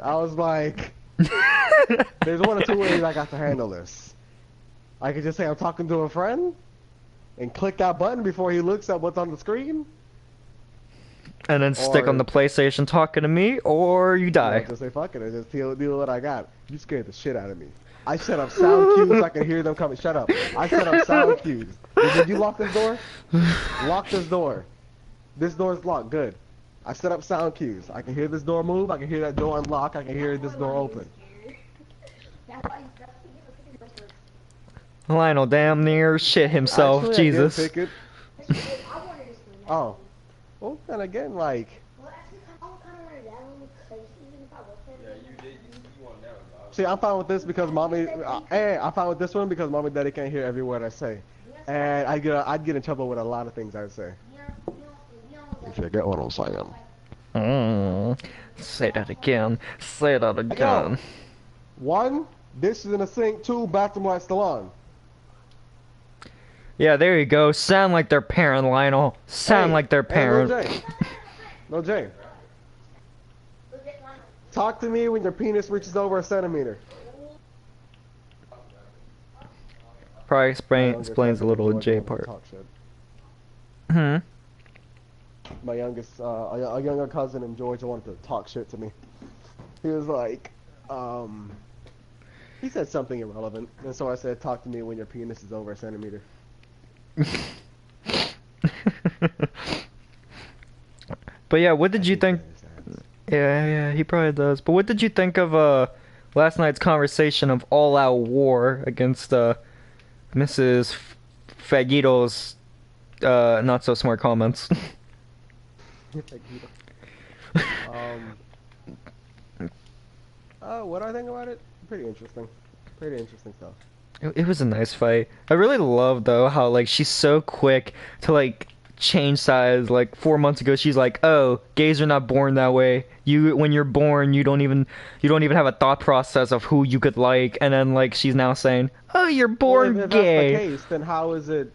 I was like, there's one or two ways I got to handle this. I could just say I'm talking to a friend and click that button before he looks at what's on the screen, And then stick on or the PlayStation talking to me, or you you know, die. just say fuck it and just deal with what I got. You scared the shit out of me. I set up sound cues so I can hear them coming. Shut up. I set up sound cues. Did you lock this door? Lock this door. This door's locked. Good. I set up sound cues. I can hear this door move. I can hear that door unlock. I can hear this door open. Lionel damn near shit himself. Actually, I did Jesus. pick it. Oh. Well, then again, like. See, I'm fine with this because mommy. I'm fine with this one because mommy and daddy can't hear every word I say, and I'd get in trouble with a lot of things I'd say. If you get what I'm saying. Say that again. Say that Yo, again. one, dishes in the sink. Two, bathroom lights still on. Yeah, there you go. Sound like their parent, Lionel. Sound Hey, like their hey, parent. Lil J. Lil J. Talk to me when your penis reaches over a centimeter. Probably My younger explains a cousin little enjoys J wanting to part. talk shit. Hmm. My youngest, a younger cousin in Georgia wanted to talk shit to me. He was like, he said something irrelevant, and so I said, talk to me when your penis is over a centimeter. But yeah, what I did you think think? he understands. Yeah, he probably does. But what did you think of last night's conversation of all-out war against Mrs. Fagito's not so smart comments? um, what do I think about it? Pretty interesting. Pretty interesting stuff. It was a nice fight. I really love though how like she's so quick to like change sides. Like 4 months ago, she's like, "Oh, gays are not born that way. When you're born, you don't even have a thought process of who you could like." And then like she's now saying, "Oh, you're Well, born if that's the gay." case, then how is it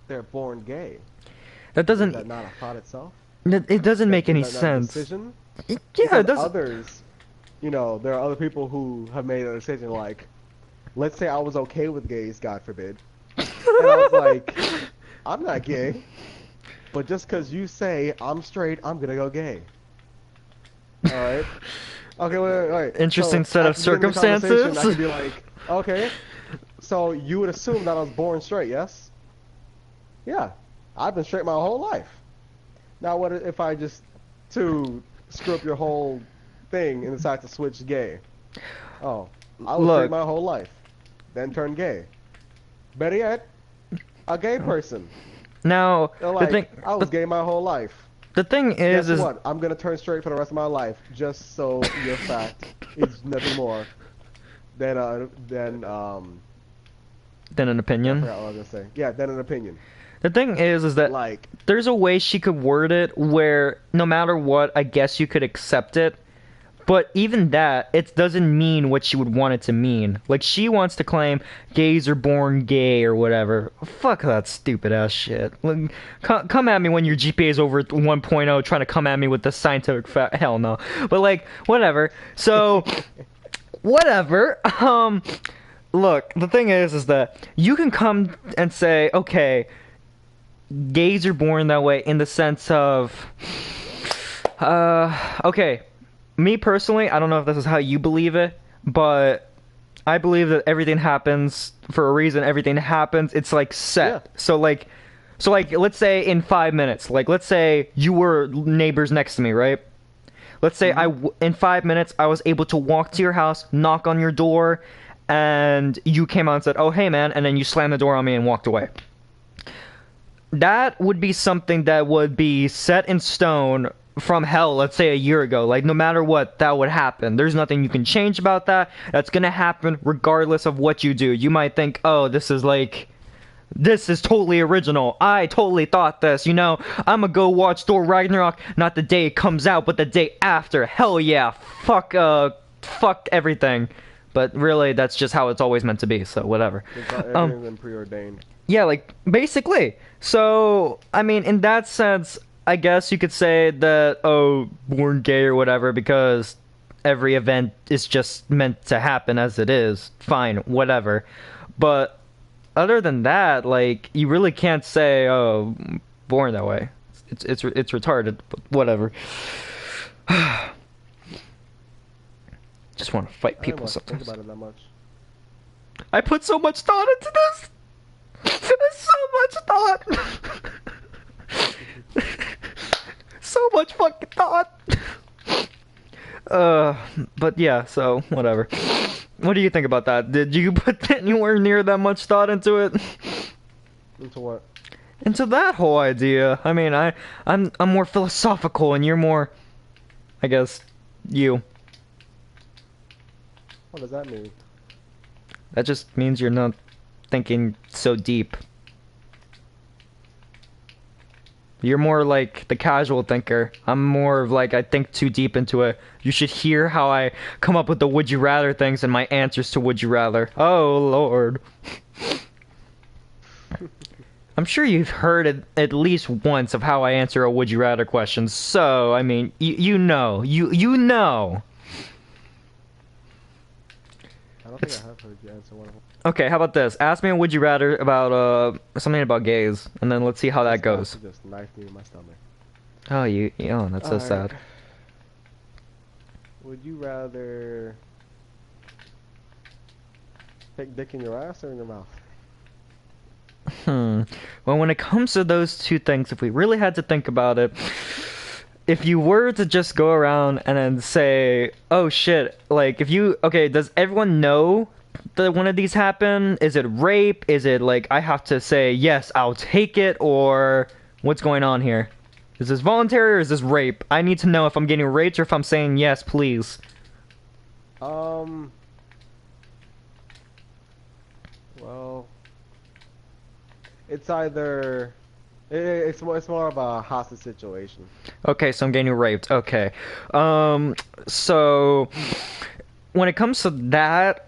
they're born gay? That Is doesn't that not a thought itself? it doesn't make Is any that not a sense. decision? Yeah, Because it doesn't. others, you know, there are other people who have made a decision like, let's say I was okay with gays, God forbid, and I was like, I'm not gay, but just because you say I'm straight, I'm gonna go gay. All right? Okay, wait. Interesting So set at of the beginning of the conversation, I circumstances. could be like, okay, so you would assume that I was born straight, yes? Yeah, I've been straight my whole life. Now, what if I just to screw up your whole thing and decide to switch gay? Oh, I was straight Look, my whole life, then turned gay. Better yet, a gay person. now They're the thing like, I was gay my whole life. the thing Guess is what? I'm gonna turn straight for the rest of my life, just so your fact is nothing more than than an I opinion. forgot what I was gonna say. Yeah, than an opinion. The thing is that Like, there's a way she could word it where no matter what, I guess you could accept it. But even that, it doesn't mean what she would want it to mean. Like, she wants to claim gays are born gay or whatever. Fuck that stupid ass shit. Like, come at me when your GPA is over 1.0 trying to come at me with the scientific fact. Hell no. But, like, whatever. So, whatever. Look, the thing is that you can come and say, okay, gays are born that way in the sense of, okay, me personally, I don't know if this is how you believe it, but I believe that everything happens for a reason. Everything happens. It's like set. yeah. So like, let's say in 5 minutes, like let's say you were neighbors next to me, right? Let's say in 5 minutes I was able to walk to your house, knock on your door, and you came out and said, "Oh hey man," and then you slammed the door on me and walked away. That would be something that would be set in stone from hell, let's say a year ago. Like, no matter what, that would happen. There's nothing you can change about that. That's gonna happen regardless of what you do. You might think, oh, this is totally original. I totally thought this, I'm gonna go watch Thor Ragnarok, not the day it comes out, but the day after. Hell yeah. Fuck everything. But really, that's just how it's always meant to be, so whatever. Everything's been preordained. Yeah, like, basically. So, I mean, in that sense, I guess you could say that, oh, born gay or whatever, because every event is just meant to happen as it is, fine, whatever. But other than that, like, you really can't say, oh, born that way. It's retarded, but whatever. Just want to fight I didn't people want to think sometimes. about it that much. I put so much thought into this. So much thought. So much fucking thought. But yeah, so whatever. What do you think about that? Did you put anywhere near that much thought into it? Into what? Into that whole idea. I mean, I'm more philosophical, and you're more, I guess, you. What does that mean? That just means you're not thinking so deep. You're more like the casual thinker. I'm more of like, I think too deep into it. You should hear how I come up with the would you rather things and my answers to would you rather. Oh, Lord. I'm sure you've heard it at least once of how I answer a would you rather question. So, I mean, you know. You know. I don't think I have heard you answer one of them. Okay, how about this? Ask me a would you rather about something about gays, and then let's see how that goes. You just knifed me in my stomach. Oh, oh, that's so Alright. sad. Would you rather take dick in your ass or in your mouth? Well, when it comes to those two things, if we really had to think about it, if you were to just go around and then say, oh shit, like if you, okay, does everyone know that one of these happen? Is it rape? Is it like I have to say, yes, I'll take it, or what's going on here? Is this voluntary or is this rape? I need to know if I'm getting raped or if I'm saying yes, please. Well, it's either it's more of a hostage situation. Okay, so I'm getting raped. Okay. So when it comes to that,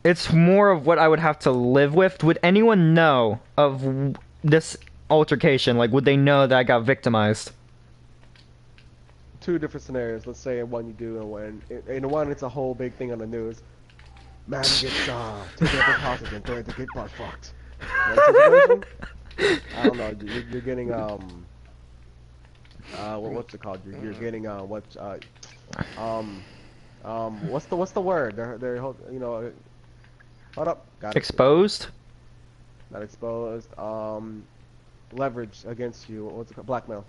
it's more of what I would have to live with. Would anyone know of this altercation? Like, would they know that I got victimized? Two different scenarios. Let's say in one you do, and when in one it's a whole big thing on the news. Man gets taken up as hostage and threatened to get butt fucked. That situation? I don't know. You're getting what's it called? You're getting what's the word? They're you know, hold up. Got it. Exposed? Not exposed. Leverage against you. What's it called? Blackmail.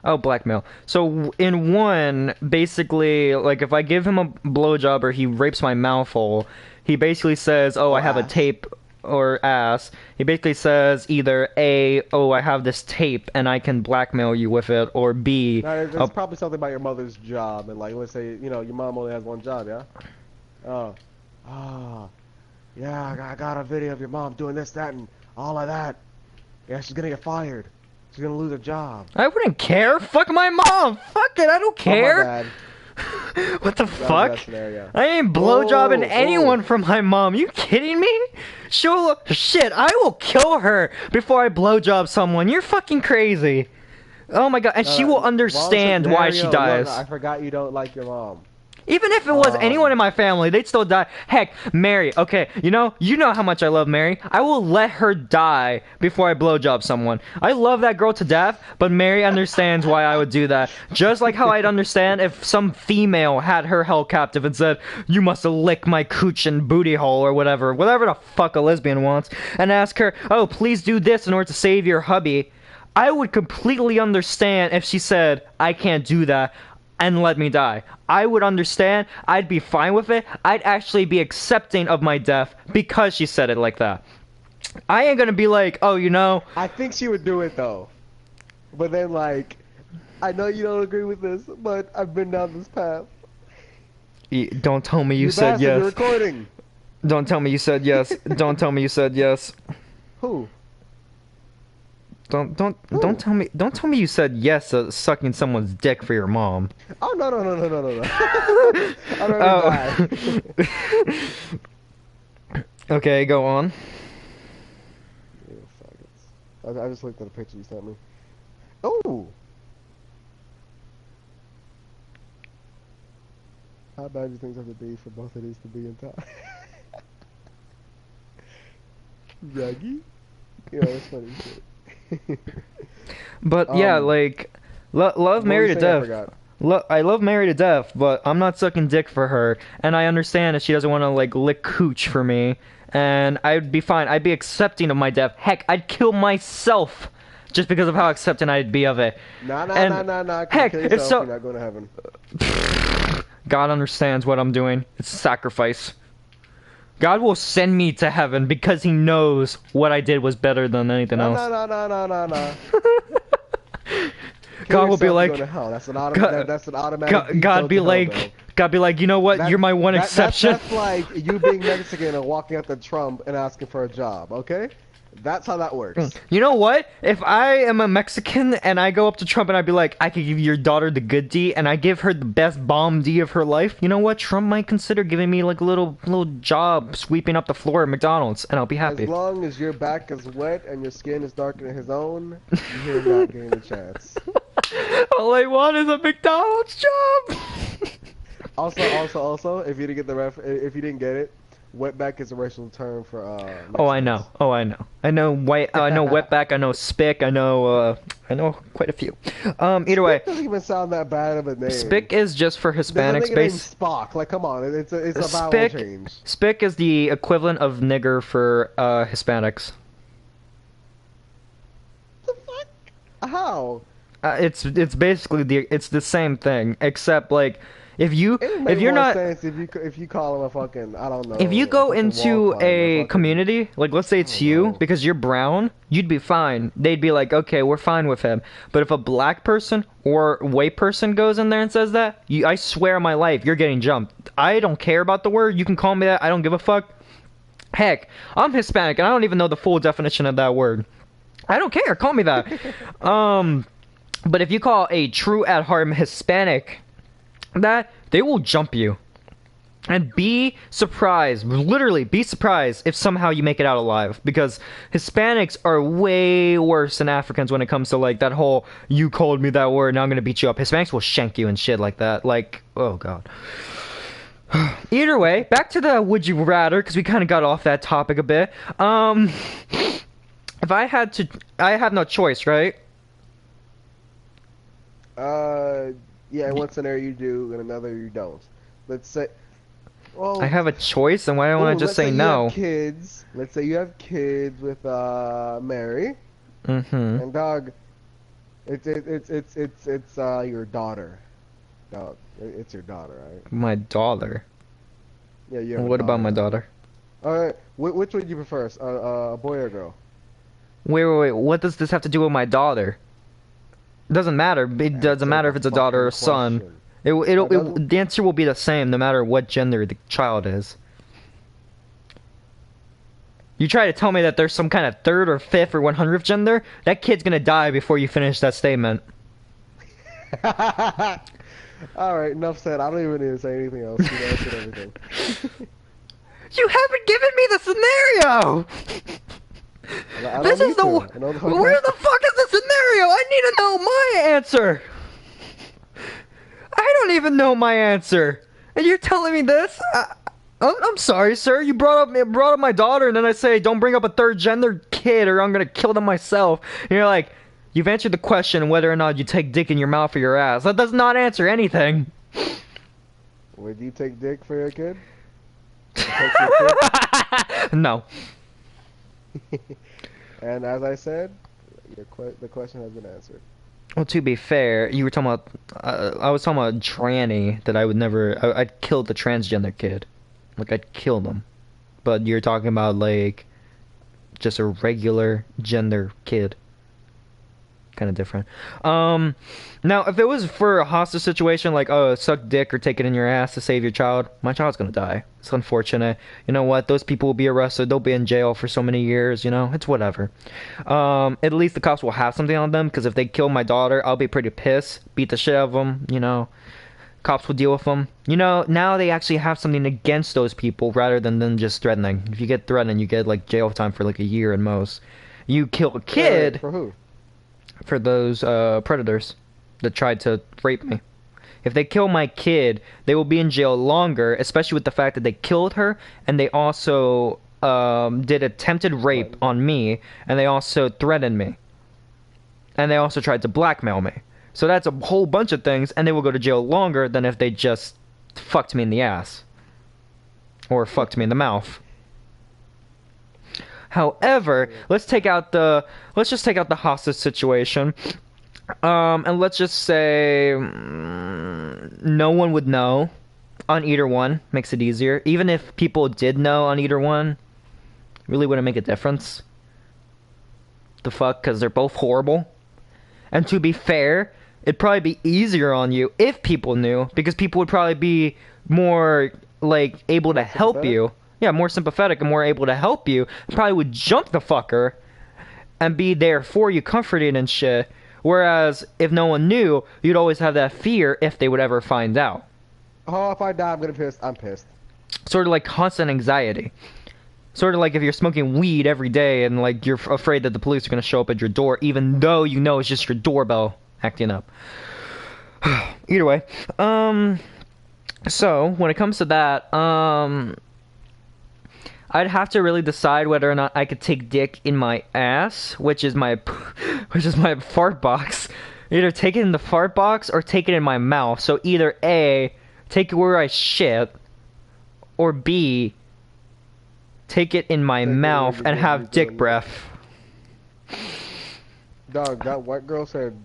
Oh, blackmail. So in one, basically, like if I give him a blowjob or he rapes my mouth hole, he basically says, "Oh, I have a Ass. tape," or ass. He basically says either A, "Oh, I have this tape and I can blackmail you with it," or B, Now, there's probably something about your mother's job, and like let's say you know your mom only has one job, yeah. Oh, yeah. I got a video of your mom doing this, that, and all of that. Yeah, she's gonna get fired. She's gonna lose her job. I wouldn't care. Fuck my mom. Fuck it. I don't Oh, my care. bad. What the That fuck? was that scenario. I ain't blowjobbing Oh, anyone from my mom. You kidding me? Shit, I will kill her before I blowjob someone. You're fucking crazy. Oh my god, and she will Wrong understand why she scenario. dies. Look, I forgot you don't like your mom. Even if it was anyone in my family, they'd still die. Heck, Mary, okay, you know how much I love Mary. I will let her die before I blowjob someone. I love that girl to death, but Mary understands why I would do that. Just like how I'd understand if some female had her held captive and said, "You must lick my cooch and booty hole," or whatever the fuck a lesbian wants, and ask her, "Oh, please do this in order to save your hubby." I would completely understand if she said, "I can't do that," and let me die. I would understand. I'd be fine with it. I'd actually be accepting of my death because she said it like that. I ain't gonna be like, oh, you know. I think she would do it though. But then like, I know you don't agree with this, but I've been down this path. Don't tell me you said bastard, yes. You're recording. Don't tell me you said yes. Don't tell me you said yes. Who? Don't tell me you said yes to sucking someone's dick for your mom. Oh no. I Oh. Okay, go on. I just looked at a picture you sent me. Oh. How bad do you think it have to be for both of these to be in time? Raggy? Yeah, that's funny shit. But yeah, like, love What were Married you to saying? I Death. forgot. I love Married to Death, but I'm not sucking dick for her, and I understand that she doesn't want to like lick cooch for me, and I'd be fine. I'd be accepting of my death. Heck, I'd kill myself just because of how accepting I'd be of it. Nah, nah, And nah, nah, nah. heck, Kill it's yourself, so you're not going to heaven. God understands what I'm doing. It's sacrifice. God will send me to heaven because he knows what I did was better than anything Nah, else. nah, nah, nah, nah, nah, nah. God will be like, going to hell. That's an God, that's an automatic God be to hell, like, bro. God be like, you know what? You're my one exception. That's like you being Mexican and walking up to Trump and asking for a job, okay? That's how that works. You know what? If I am a Mexican and I go up to Trump and I'd be like, I could give your daughter the good D, and I give her the best bomb D of her life, you know what? Trump might consider giving me like a little job sweeping up the floor at McDonald's, and I'll be happy. As long as your back is wet and your skin is darker than his own, you're not getting a chance. All I want is a McDonald's job. Also, if you didn't get if you didn't get it, wetback is a racial term for Oh, I know. Oh, I know. I know white. I know wetback. I know spick. I know quite a few. Either way, Spick doesn't even sound that bad of a name. spick is just for There's a Hispanics. nigga named Spock. Like, come on, it's a vowel Spick. change. Spick is the equivalent of nigger for Hispanics. The fuck? How? It's basically it's the same thing, except like if It would make you're more not sense if you call him a fucking, I don't know. if you go fucking into wall climber, a fucking- community, like let's say it's you know. because you're brown, you'd be fine. They'd be like, okay, we're fine with him. But if a black person or white person goes in there and says that, I swear on my life, you're getting jumped. I don't care about the word. You can call me that. I don't give a fuck. Heck, I'm Hispanic and I don't even know the full definition of that word. I don't care. Call me that. But if you call a true at heart Hispanic that, they will jump you. And be surprised, literally be surprised if somehow you make it out alive. Because Hispanics are way worse than Africans when it comes to like that whole, you called me that word, now I'm gonna beat you up. Hispanics will shank you and shit like that. Like, oh god. Either way, back to the would you rather, because we kind of got off that topic a bit. If I had to, I have no choice, right? Yeah, in one scenario you do, in another you don't. Let's say, well, I have a choice, and why don't I just say no? You have kids. Let's say you have kids with Mary, Mm-hmm. and dog, it's your daughter. Dog, it's your daughter, right? My daughter. Yeah, you have a What about my daughter. daughter? All right, which would you prefer, a boy or a girl? Wait. What does this have to do with my daughter? It doesn't matter. It doesn't matter if it's a daughter or a son. Doesn't- The answer will be the same no matter what gender the child is. You try to tell me that there's some kind of third or fifth or 100th gender, that kid's gonna die before you finish that statement. All right, enough said. I don't even need to say anything else. You answered everything. You haven't given me the scenario! I This don't is the. need to. I know the fuck Where the fuck is the scenario? I need to know my answer! I don't even know my answer! And you're telling me this? I'm sorry, sir. You brought up my daughter, and then I say, don't bring up a third gender kid, or I'm gonna kill them myself. And you're like, you've answered the question whether or not you take dick in your mouth or your ass. That does not answer anything. Would you take dick for your kid? Take your kid? No. And as I said, the question has been answered. Well, to be fair, you were talking about. I was talking about tranny that I would never. I'd kill the transgender kid, like I'd kill them. But you're talking about like just a regular gender kid. Kind of different. Now if it was for a hostage situation, like suck dick or take it in your ass to save your child, my child's gonna die. It's unfortunate. You know what? Those people will be arrested. They'll be in jail for so many years. You know, it's whatever. At least the cops will have something on them, because if they kill my daughter, I'll be pretty pissed. Beat the shit out of them. You know, cops will deal with them. You know, now they actually have something against those people rather than them just threatening. If you get threatened, you get like jail time for like a year at most. You kill a kid. For who? For those predators that tried to rape me. If they kill my kid, they will be in jail longer, especially with the fact that they killed her and they also did attempted rape on me, and they also threatened me. And they also tried to blackmail me. So that's a whole bunch of things, and they will go to jail longer than if they just fucked me in the ass. Or fucked me in the mouth. However, let's just take out the hostage situation. And let's just say no one would know on either one. Makes it easier. Even if people did know on either one, really wouldn't make a difference. The fuck, because they're both horrible. And to be fair, it'd probably be easier on you if people knew, because people would probably be more, like, able to help you. Yeah, more sympathetic and more able to help you. Probably would jump the fucker and be there for you, comforting and shit. Whereas, if no one knew, you'd always have that fear if they would ever find out. Oh, if I die, I'm pissed. Sort of like constant anxiety. Sort of like if you're smoking weed every day and like you're afraid that the police are going to show up at your door, even though you know it's just your doorbell acting up. Either way, so when it comes to that, I'd have to really decide whether or not I could take dick in my ass, which is my fart box. Either take it in the fart box or take it in my mouth. So either A, take it where I shit, or B, take it in my mouth and have dick breath. Dog, that white girl said,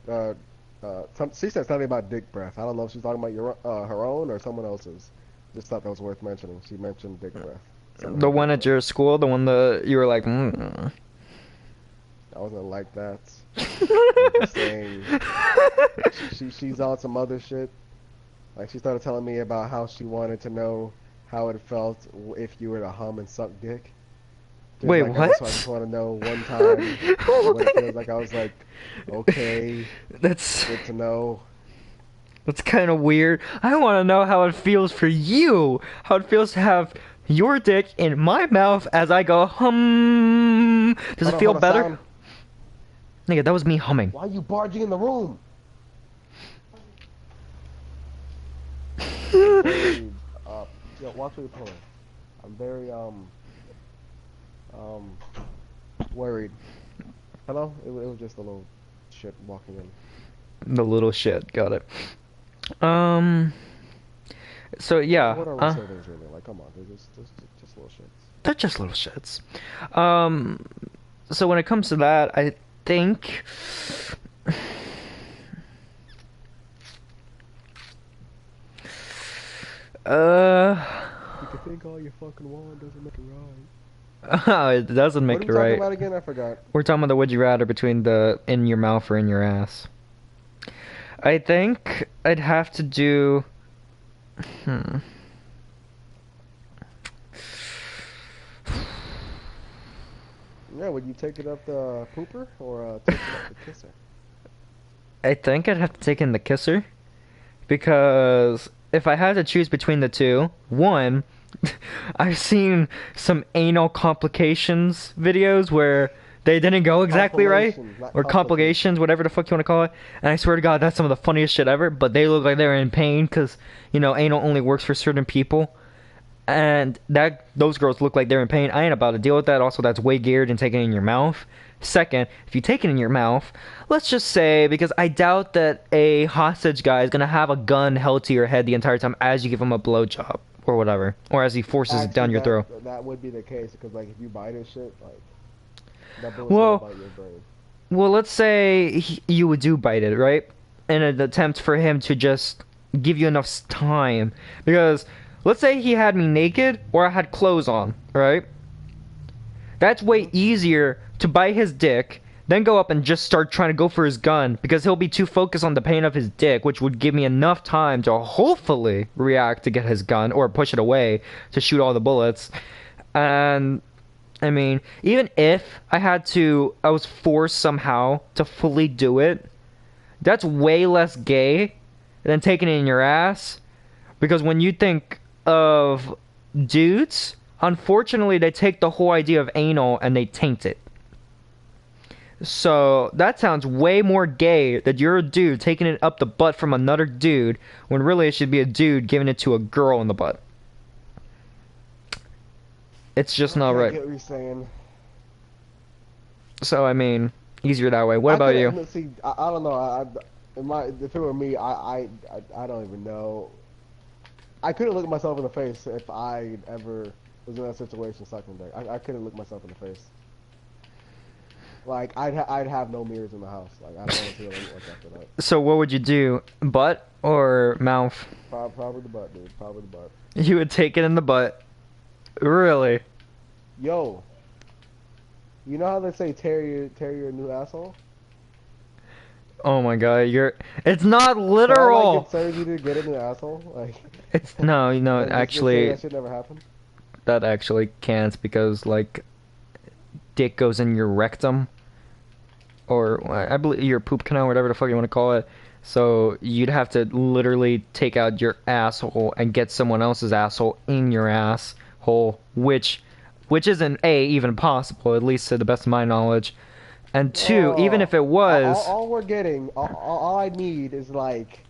she said something about dick breath. I don't know if she's talking about her own or someone else's. Just thought that was worth mentioning. She mentioned dick breath. The one at your school, the one that you were like, I wasn't like that. I'm just saying, she's on some other shit. Like, she started telling me about how she wanted to know how it felt if you were to hum and suck dick. Wait, like, what? So I just want to know one time what it feels like. I was like, okay, that's good to know. That's kind of weird. I want to know how it feels for you. How it feels to have your dick in my mouth as I go hum. Does it feel better? Sound. Nigga, that was me humming. Why are you barging in the room? Watch where you're pulling. I'm very worried. Hello? It was just a little shit walking in. The little shit, got it. So yeah. What are we saying really? Like, come on, they're just little shits. They're just little shits. So when it comes to that, I think you can think all you fucking want, doesn't make it right. It doesn't make it right. What are we talking about again? I forgot. We're talking about the would you rather between the in your mouth or in your ass. I think I'd have to do Yeah, would you take it up the pooper or take it up the kisser? I think I'd have to take in the kisser, because if I had to choose between the two, one, I've seen some anal complications videos where they didn't go exactly right, or complications, whatever the fuck you want to call it, and I swear to God, that's some of the funniest shit ever, but they look like they're in pain, because, you know, anal only works for certain people, and those girls look like they're in pain. I ain't about to deal with that. Also, that's way geared and taking it in your mouth. Second, if you take it in your mouth, let's just say, because I doubt that a hostage guy is going to have a gun held to your head the entire time as you give him a blowjob, or whatever, or as he forces it down your throat. That would be the case, because, like, if you bite his shit, like, that bullet's well, gonna bite your brain. Well, let's say you would do bite it, right? In an attempt for him to just give you enough time. Because, let's say he had me naked, or I had clothes on, right? That's way easier to bite his dick, then go up and just start trying to go for his gun, because he'll be too focused on the pain of his dick, which would give me enough time to hopefully react to get his gun, or push it away to shoot all the bullets. And, I mean, even if I was forced somehow to fully do it, that's way less gay than taking it in your ass. Because when you think of dudes, unfortunately, they take the whole idea of anal and they taint it. So that sounds way more gay that you're a dude taking it up the butt from another dude when really it should be a dude giving it to a girl in the butt. It's just not I right. get what you're saying. So I mean, easier that way. What about you? See, I don't know. If it were me, I don't even know. I couldn't look myself in the face if I ever was in that situation sucking dick. I couldn't look myself in the face. Like I'd have no mirrors in the house. Like I don't want to see what it looks after that. So what would you do? Butt or mouth? Probably the butt, dude. Probably the butt. You would take it in the butt. Really? Yo, you know how they say tear your new asshole? Oh my god, it's not Can I, literal. like, encourage you to get a new asshole? Like It's no, like, just say actually that shit never happened. that actually can't because like dick goes in your rectum or I believe your poop canal, whatever the fuck you want to call it. So you'd have to literally take out your asshole and get someone else's asshole in your asshole, which isn't A, even possible, at least to the best of my knowledge. And two, even if it was, all we're getting, all I need is like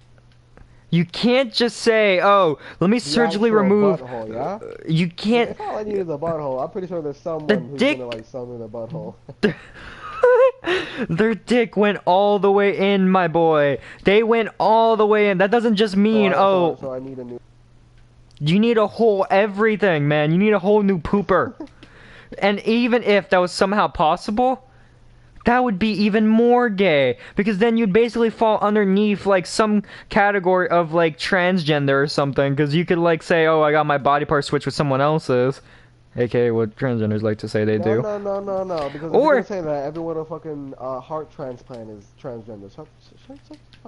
you can't just say, "Oh, let me the surgically actual remove." butthole, yeah? You can't. If all I need is a butthole, I'm pretty sure there's someone who's dick- gonna like summon a butthole. Their dick went all the way in, my boy. They went all the way in. That doesn't just mean, So I need a new. you need a whole everything, man. You need a whole new pooper. And even if that was somehow possible, that would be even more gay. Because then you'd basically fall underneath, like, some category of, like, transgender or something. Because you could, like, say, oh, I got my body part switched with someone else's. AKA what transgenders like to say they do. No. Because if Or- you're gonna say that, everyone with a fucking heart transplant is transgender.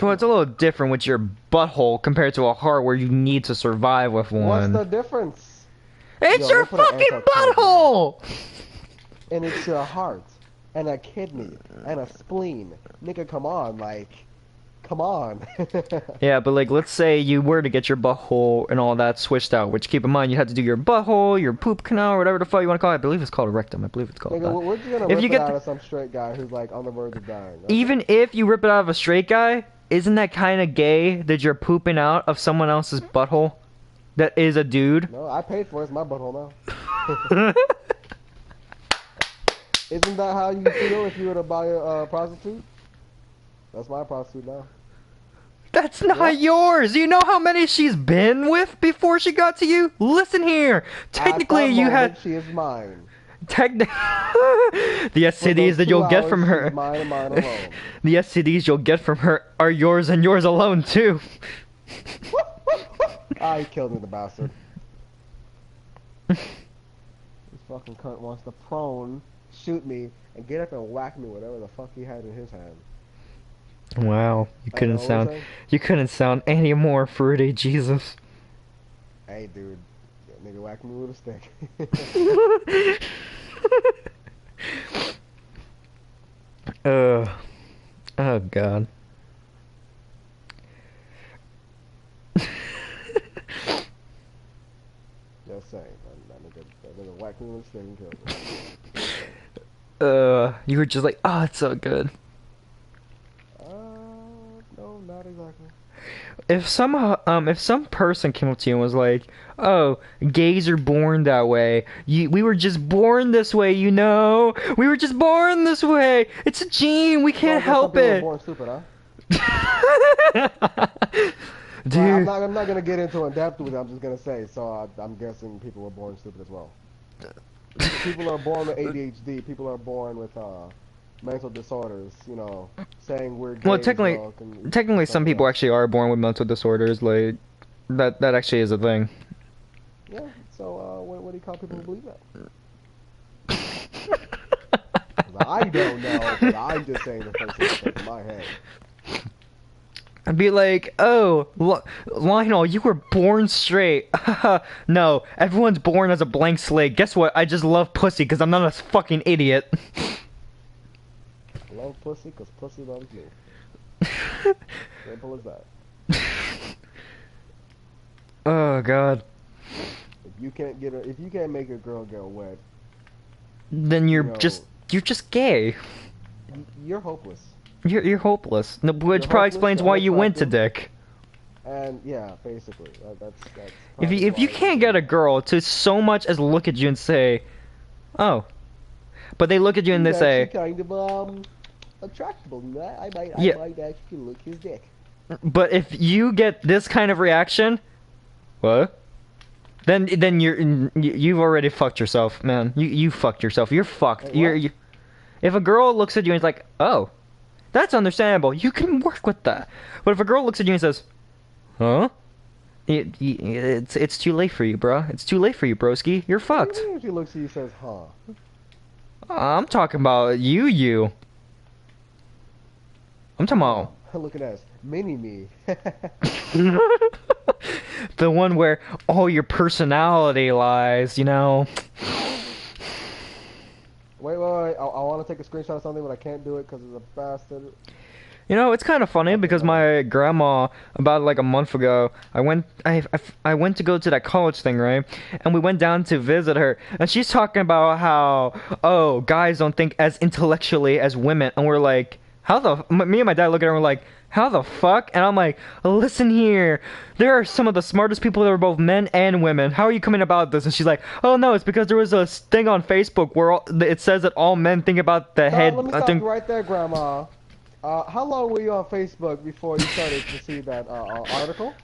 Well, it's a little different with your butthole compared to a heart where you need to survive with What's one. the difference? It's Yo, your they put an fucking anti-choke butthole! And it's your heart, and a kidney, and a spleen. Nigga, come on, like, come on. Yeah, but like, let's say you were to get your butthole and all that switched out, which keep in mind you had to do your butthole, your poop canal, or whatever the fuck you want to call it. I believe it's called a rectum. I believe it's called Nigga, that. we're just gonna If rip you it get out the- of some straight guy who's like on the verge of dying. That's Even if you rip it out of a straight guy, isn't that kind of gay that you're pooping out of someone else's butthole? That is a dude. No, I paid for it. It's my butthole now. Isn't that how you feel if you were to buy a prostitute? That's my prostitute now. That's not yours. You know how many she's been with before she got to you? Listen here. Technically, At that you moment, had She is mine. the STDs that you'll get from her. She's mine and mine alone. The STDs you'll get from her are yours and yours alone too. Ah, he killed me, the bastard. This fucking cunt wants to prone, shoot me, and get up and whack me whatever the fuck he had in his hand. Wow, you Hey, couldn't know what I'm sound saying? you couldn't sound any more fruity, Jesus. Hey, dude, that nigga whacked me with a stick. Oh God. Just saying, that nigga whacked me with a stick and killed me. You were just like, oh, it's so good. No, not exactly. If some person came up to you and was like, "Oh, gays are born that way. We were just born this way, you know. We were just born this way. It's a gene. We can't help Some people were it." born stupid, huh? Dude, Well, I'm not gonna get into in depth with it. I'm just gonna say. So I'm guessing people were born stupid as well. People are born with ADHD. People are born with mental disorders. You know, saying we're gay well, as technically, well can- technically, some something people else. actually are born with mental disorders. Like that actually is a thing. Yeah. So what do you call people who believe that? 'Cause I don't know, but I'm just saying the first thing that comes to my head. I'd be like, "Oh, Lionel, you were born straight." No, everyone's born as a blank slate. Guess what? I just love pussy because I'm not a fucking idiot. I love pussy because pussy loves me. Simple as that. Oh God. If you can't make a girl get wet, Then you're No. just gay. You're hopeless. You're hopeless. No, which You're probably hopeless explains and why you went to unattractive, Dick. and yeah, basically, that's If probably you why you can't get did a it. girl to so much as look at you and say, "Oh," but they look at you and He's they actually say, kind of attractable. I "Yeah," might actually look his dick. but if you get this kind of reaction, what? Then you've already fucked yourself, man. You fucked yourself. You're fucked. Wait, what? If a girl looks at you and is like, "Oh, that's understandable," you can work with that. But if a girl looks at you and says, "Huh?" It's too late for you, bro. It's too late for you, broski. You're What do you fucked. mean if he looks at you and says, huh? I'm talking about you. I'm talking Huh. about Look at us. Mini me. the one where all your personality lies, you know. Wait. I want to take a screenshot of something, but I can't do it because it's a bastard. You know, it's kind of funny Okay, because hold on. my grandma, about like a month ago, I went to go to that college thing, right? And we went down to visit her, and she's talking about how, oh, guys don't think as intellectually as women, and we're like, how the? Me and my dad look at her, and we're like, how the fuck? And I'm like, listen here, there are some of the smartest people that are both men and women. How are you coming about this? And she's like, oh no, it's because there was a thing on Facebook where it says that all men think about the Stop, head. let me stop you right there, Grandma. How long were you on Facebook before you started to see that article?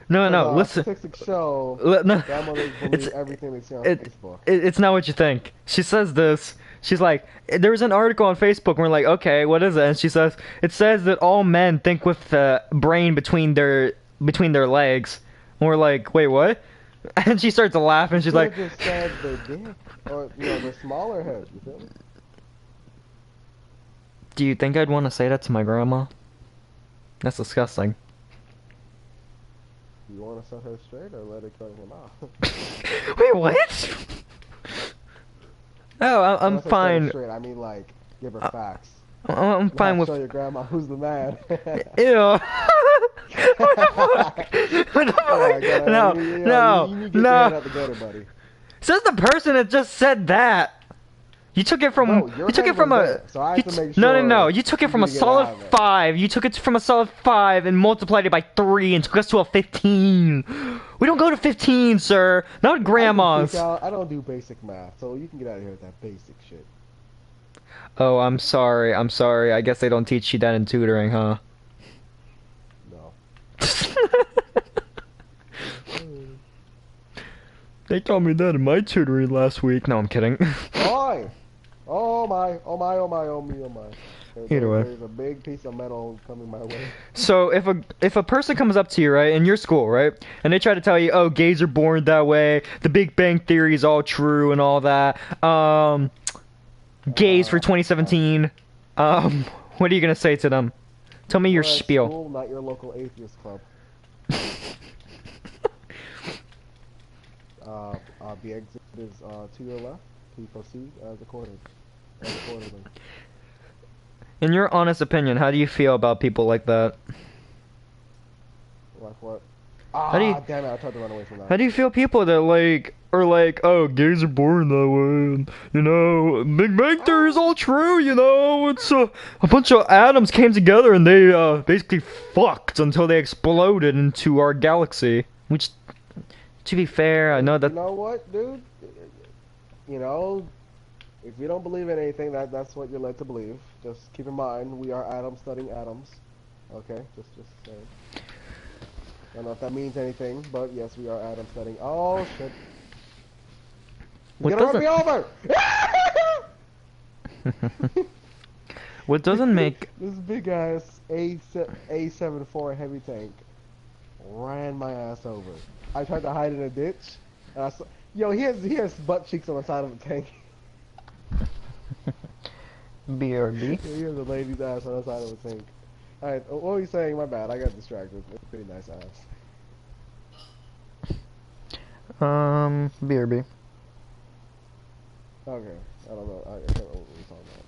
No, Because no, listen. statistics show No, grandmothers it's believe everything they see on it, Facebook. it's not what you think. She says this. She's like, there was an article on Facebook, and we're like, okay, what is it? And she says, it says that all men think with the brain between their legs. And we're like, wait, what? And she starts to laugh, and she's Could like, have just said their dick, or their smaller head. You feel me? do you think I'd want to say that to my grandma? That's disgusting. You want to set her straight or let it go to her mouth? Wait, what? Oh, When I'm I say set her fine. straight, I mean like give her facts. I'm fine Not with. show your grandma who's the man. Ew. What the fuck? What the Alright, fuck? gotta, No, you no, need to get your head no. out the gutter, buddy. Says the person that just said that. You took it from. Bro, your You took head it from was a. there, so I have to make No, no, sure no. You took it you from a need to get it solid out of there. 5. You took it from a solid 5 and multiplied it by 3 and took us to a 15. We don't go to 15, sir. Not with grandmas. I don't do basic math, so you can get out of here with that basic shit. Oh, I'm sorry. I'm sorry. I guess they don't teach you that in tutoring, huh? No. They taught me that in my tutoring last week. No, I'm kidding. Oi! Oh my, oh my, oh my, oh me, oh my. Either way. There's a big piece of metal coming my way. So if a person comes up to you, right, in your school, right, and they try to tell you, oh, gays are born that way, the Big Bang Theory is all true and all that, gays for 2017, what are you gonna say to them? Tell me your We're at spiel. School, not your local atheist club. The exit is to your left. Please proceed as accordingly. In your honest opinion, how do you feel about people like that? Like what? How do you, Damn it! I tried to run away from that. how do you feel people that are like, oh, gays are born that way, and, you know, Big Bang Theory is all true, you know, it's a bunch of atoms came together and they basically fucked until they exploded into our galaxy. Which, to be fair, I know that. You know what, dude? You know, if you don't believe in anything, that's what you're led to believe. Just keep in mind, we are atoms studying atoms. Okay, just saying. I don't know if that means anything, but yes, we are atoms studying. Oh shit! He's What gonna run me over! What doesn't make This big ass A74 heavy tank ran my ass over. I tried to hide in a ditch, and I saw. Yo, he has butt cheeks on the side of the tank. BRB? He has a lady's ass on the side of the tank. Alright, what were you saying? My bad, I got distracted. It's pretty nice ass. BRB. Okay, I don't know. I can't remember what we were talking about.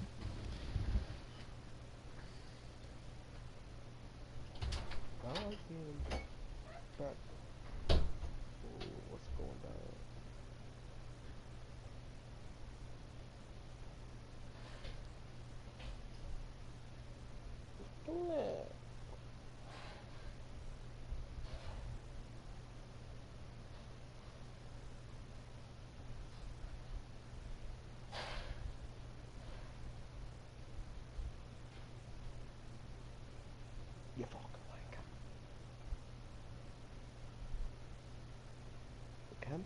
I like being back. Oh, what's going down?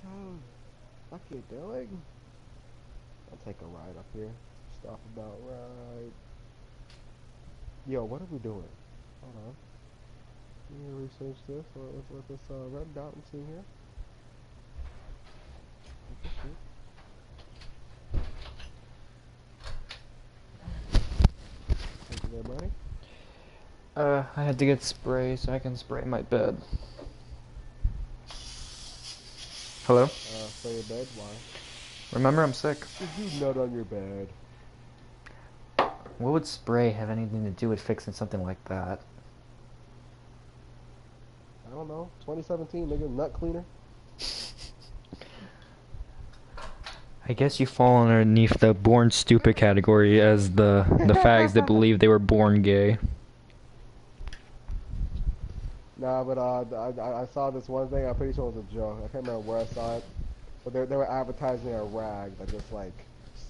Toad. What you doing? I'll take a ride up here. Stop about right. Yo, what are we doing? Hold on. Let me research this. Let's let this red dot and see here. Thank you there, buddy. I had to get spray so I can spray my bed. Hello? Spray your bed? Why? Remember, I'm sick. Did you nut on your bed? What would spray have anything to do with fixing something like that? I don't know. 2017, nigga, nut cleaner. I guess you fall underneath the born stupid category as the fags that believe they were born gay. Nah, but I saw this one thing. I'm pretty sure it was a joke. I can't remember where I saw it, but they were advertising a rag that just like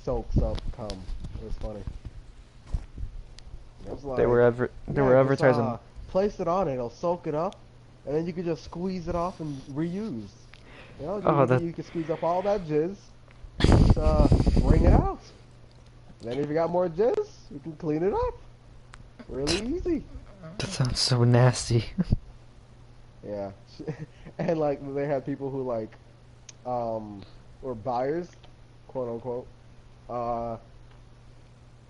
soaks up cum. It was funny. It was like, They were advertising. Just, place it on it, it'll soak it up, and then you can just squeeze it off and reuse. You know, you can squeeze up all that jizz, just wring it out. And then if you got more jizz, you can clean it up. Really easy. That sounds so nasty. Yeah, and like they had people who like, were buyers, quote unquote,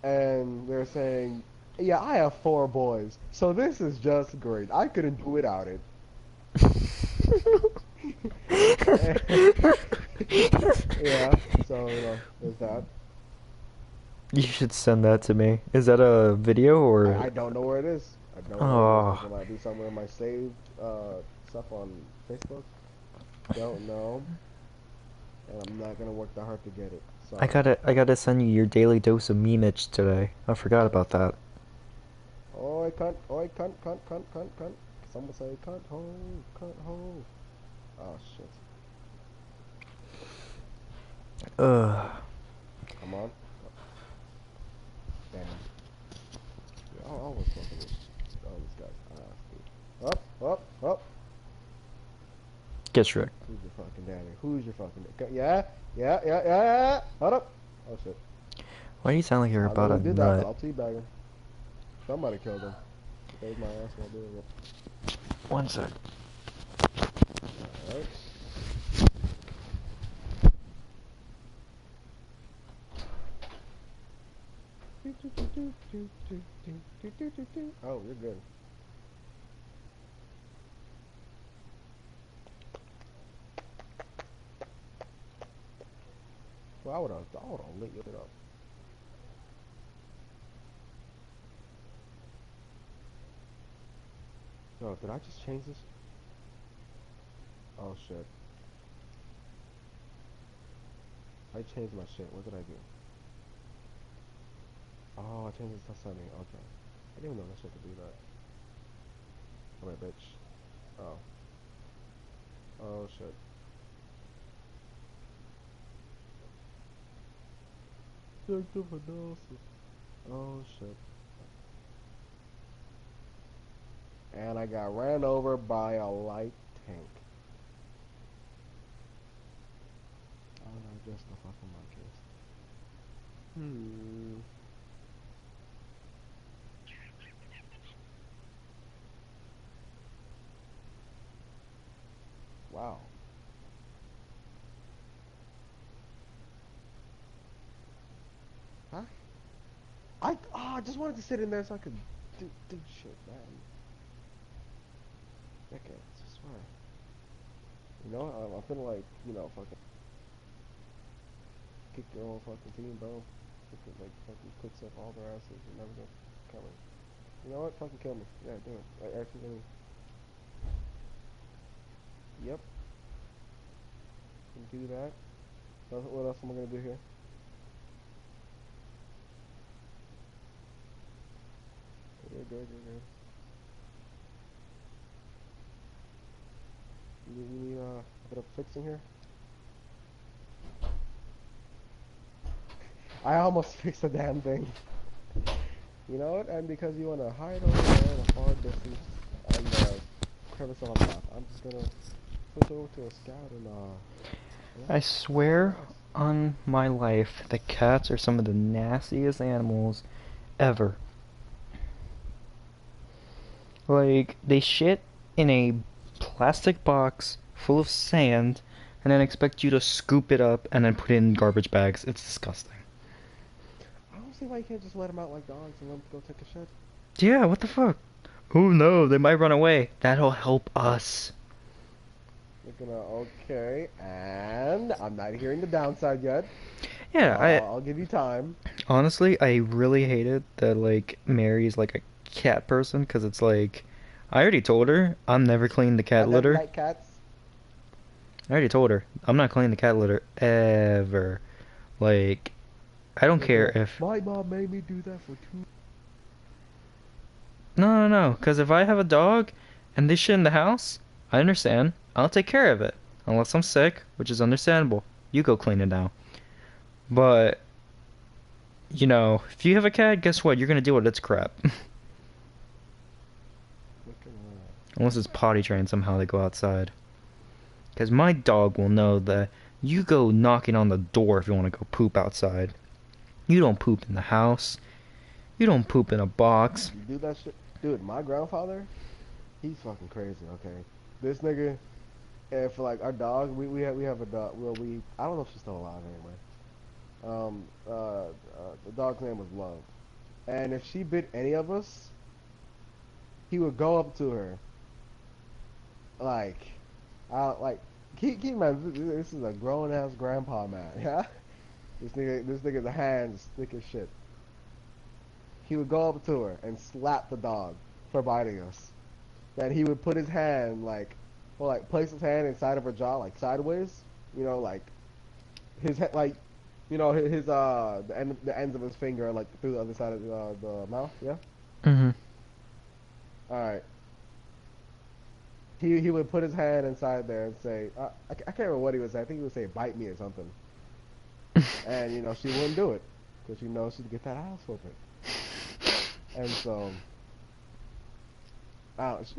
and they're saying, yeah, I have 4 boys, so this is just great. I couldn't do without it. Yeah, so you know, there's that. You should send that to me. Is that a video or? I don't know where it is. I don't know. Oh. It might be somewhere in my saved stuff on Facebook. Don't know. And I'm not gonna work that hard to get it. Sorry. I gotta send you your daily dose of memeage today. I forgot about that. Oi cunt, cunt, cunt, cunt, cunt. Someone say cunt ho, cunt ho. Oh shit. Come on. Damn. Yeah, I always fucking with these guys. Dude. Up. Get Shrek. Who's your fucking daddy? Who's your fucking daddy? Yeah. Hold up. Oh shit. Why do you sound like you're about a did that, but nut? I'll teabag him. Somebody killed him. Saved my ass while doing it. One sec. Alright. Oh, you're good. Well, I would've lit it up. No, did I just change this? Oh shit. I changed my shit. What did I do? Oh, I changed this to setting. Okay. I didn't even know that shit could do that. Alright, bitch. Oh. Oh shit. Oh shit. And I got ran over by a light tank. Oh no, just the fucking monkeys. Wow. Huh? I just wanted to sit in there so I could do shit, man. Okay, I swear. You know, I'm feeling like, you know, fucking kick your whole fucking team, bro. Like, fucking cooks up all their asses and everything. Coming. You know what? Fucking kill me. Yeah, do it. Like, actually, let me. Yep. Can do that. What else am I gonna do here? You're good. You need a bit of fixing here? I almost fixed the damn thing. You know what? And because you want to hide over there in a far distance and crevice on the map, I'm just gonna switch over to a scout and Yeah. I swear on my life that cats are some of the nastiest animals ever. Like, they shit in a plastic box full of sand and then expect you to scoop it up and then put it in garbage bags. It's disgusting. I don't see why you can't just let them out like dogs and let them go take a shit. Yeah, what the fuck? Oh no, they might run away. That'll help us. Looking at okay, and I'm not hearing the downside yet. Yeah, I'll give you time. honestly, I really hated that, like, Mary's like a cat person, because it's like, I already told her I'm never cleaning the I cat never litter. like cats. I already told her I'm not cleaning the cat litter ever. Like, I don't Look at care that. if. My mom made me do that for 2. No, no, no, because if I have a dog and they shit in the house, I understand. I'll take care of it. Unless I'm sick, which is understandable. You go clean it now. But, if you have a cat, guess what? You're gonna deal with its crap. Look at that. Unless it's potty trained somehow, they go outside. Because my dog will know that you go knocking on the door if you want to go poop outside. You don't poop in the house. You don't poop in a box. You do that shit, dude. My grandfather, he's fucking crazy. Okay, this nigga, and for like our dog, we have a dog. Well, I don't know if she's still alive anyway. The dog's name was Love, and if she bit any of us, he would go up to her, like, like, keep in mind, this is a grown ass grandpa man, yeah. This nigga's hands thick as shit. He would go up to her and slap the dog for biting us. Then he would put his hand place his hand inside of her jaw, like sideways, like his head, like, his the ends of his finger, like through the other side of the mouth. Yeah. Mm-hmm. All right. He would put his hand inside there and say, I can't remember what he would say. I think he would say, "Bite me" or something. And she wouldn't do it because she'd get that ass whooping. And so,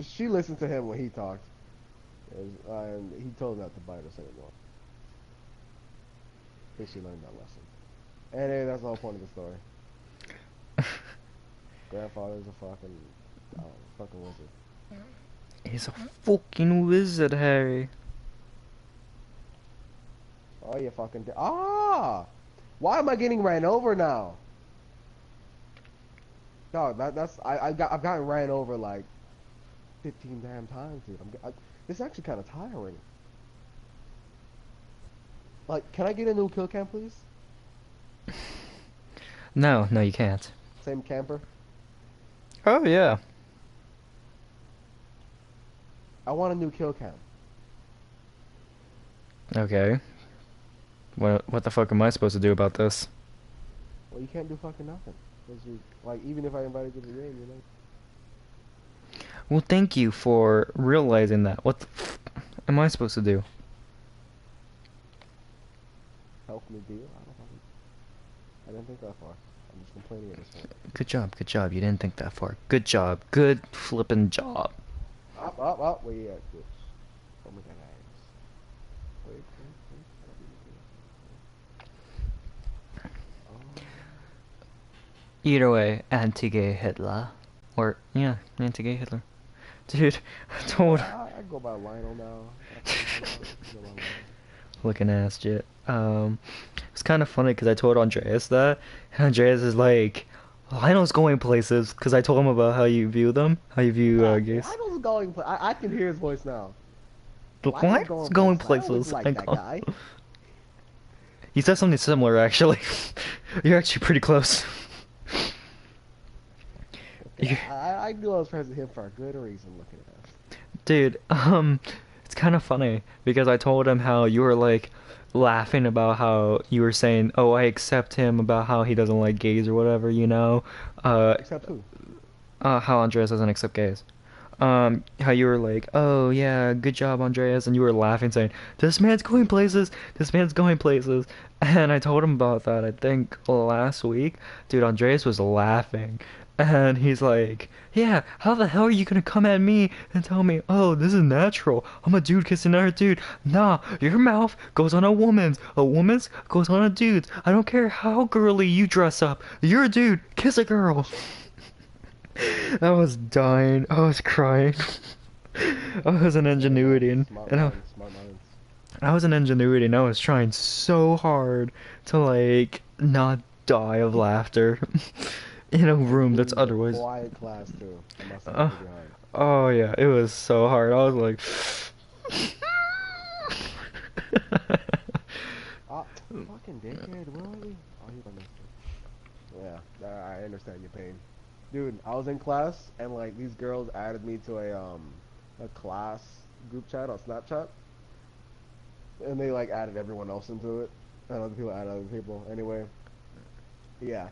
she listened to him when he talked, and he told her not to bite us anymore. I think she learned that lesson. And hey, that's the whole point of the story. Grandfather's a fucking wizard. He's a fucking wizard, Harry. Oh, you fucking why am I getting ran over now? No, I've gotten ran over like 15 damn times, dude. This is actually kind of tiring. Like, can I get a new kill cam, please? No, no, you can't. Same camper. Oh, yeah. I want a new kill cam. Okay. What the fuck am I supposed to do about this? Well, you can't do fucking nothing. 'Cause like, even if I invited you to the game, Well, thank you for realizing that. What the am I supposed to do? help me deal. I didn't think that far. I'm just complaining at this point. Good job, good job. You didn't think that far. Good job. Good flippin' job. Up, where you at, bitch? Oh my god, ass. Wait. Oh. Either way, anti-gay Hitler. Or, yeah, anti-gay Hitler. Dude, I told... I go by Lionel now. I go by Lionel. Looking ass shit. It's kind of funny because I told Andreas that, and Andreas is like, Lionel's going places, because I told him about how you view them, how you view gays. Lionel's going I can hear his voice now. Lionel's going places. I like that guy. He said something similar, actually. You're actually pretty close. I knew I was friends with him for a good reason, looking at us. Dude, it's kind of funny because I told him how you were like laughing about how you were saying, "Oh, I accept him," about how he doesn't like gays or whatever, Except who? how Andreas doesn't accept gays. how you were like, oh yeah, good job, Andreas, and you were laughing, saying, this man's going places, this man's going places. And I told him about that, I think last week. Dude, Andreas was laughing. And he's like, yeah, how the hell are you gonna come at me and tell me, oh, this is natural. I'm a dude kissing another dude. Nah, your mouth goes on a woman's goes on a dude's. I don't care how girly you dress up. You're a dude, kiss a girl. I was dying. I was crying. I was an ingenuity, Smart and minds, smart minds. I was an ingenuity, and I was trying so hard to like not die of laughter in a room It that's was a otherwise. quiet class too. I must have Uh, been behind. oh yeah, it was so hard. I was like, Ah, fucking dickhead, really? Oh, you understand. Yeah, I understand your pain. Dude, I was in class and like these girls added me to a class group chat on Snapchat and they like added everyone else into it. And other people added other people. Anyway, yeah.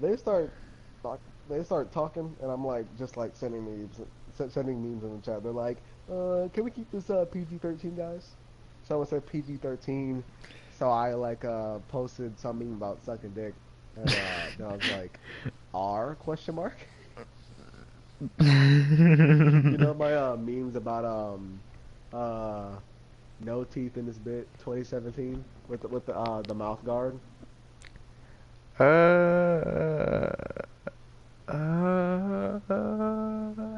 They start talk, they start talking and I'm like just like sending memes in the chat. They're like, can we keep this PG-13 guys? Someone said PG-13, so I like posted something about sucking dick, and then I was like, R question mark? You know my memes about uh no teeth in this bit 2017 with the mouth guard. uh,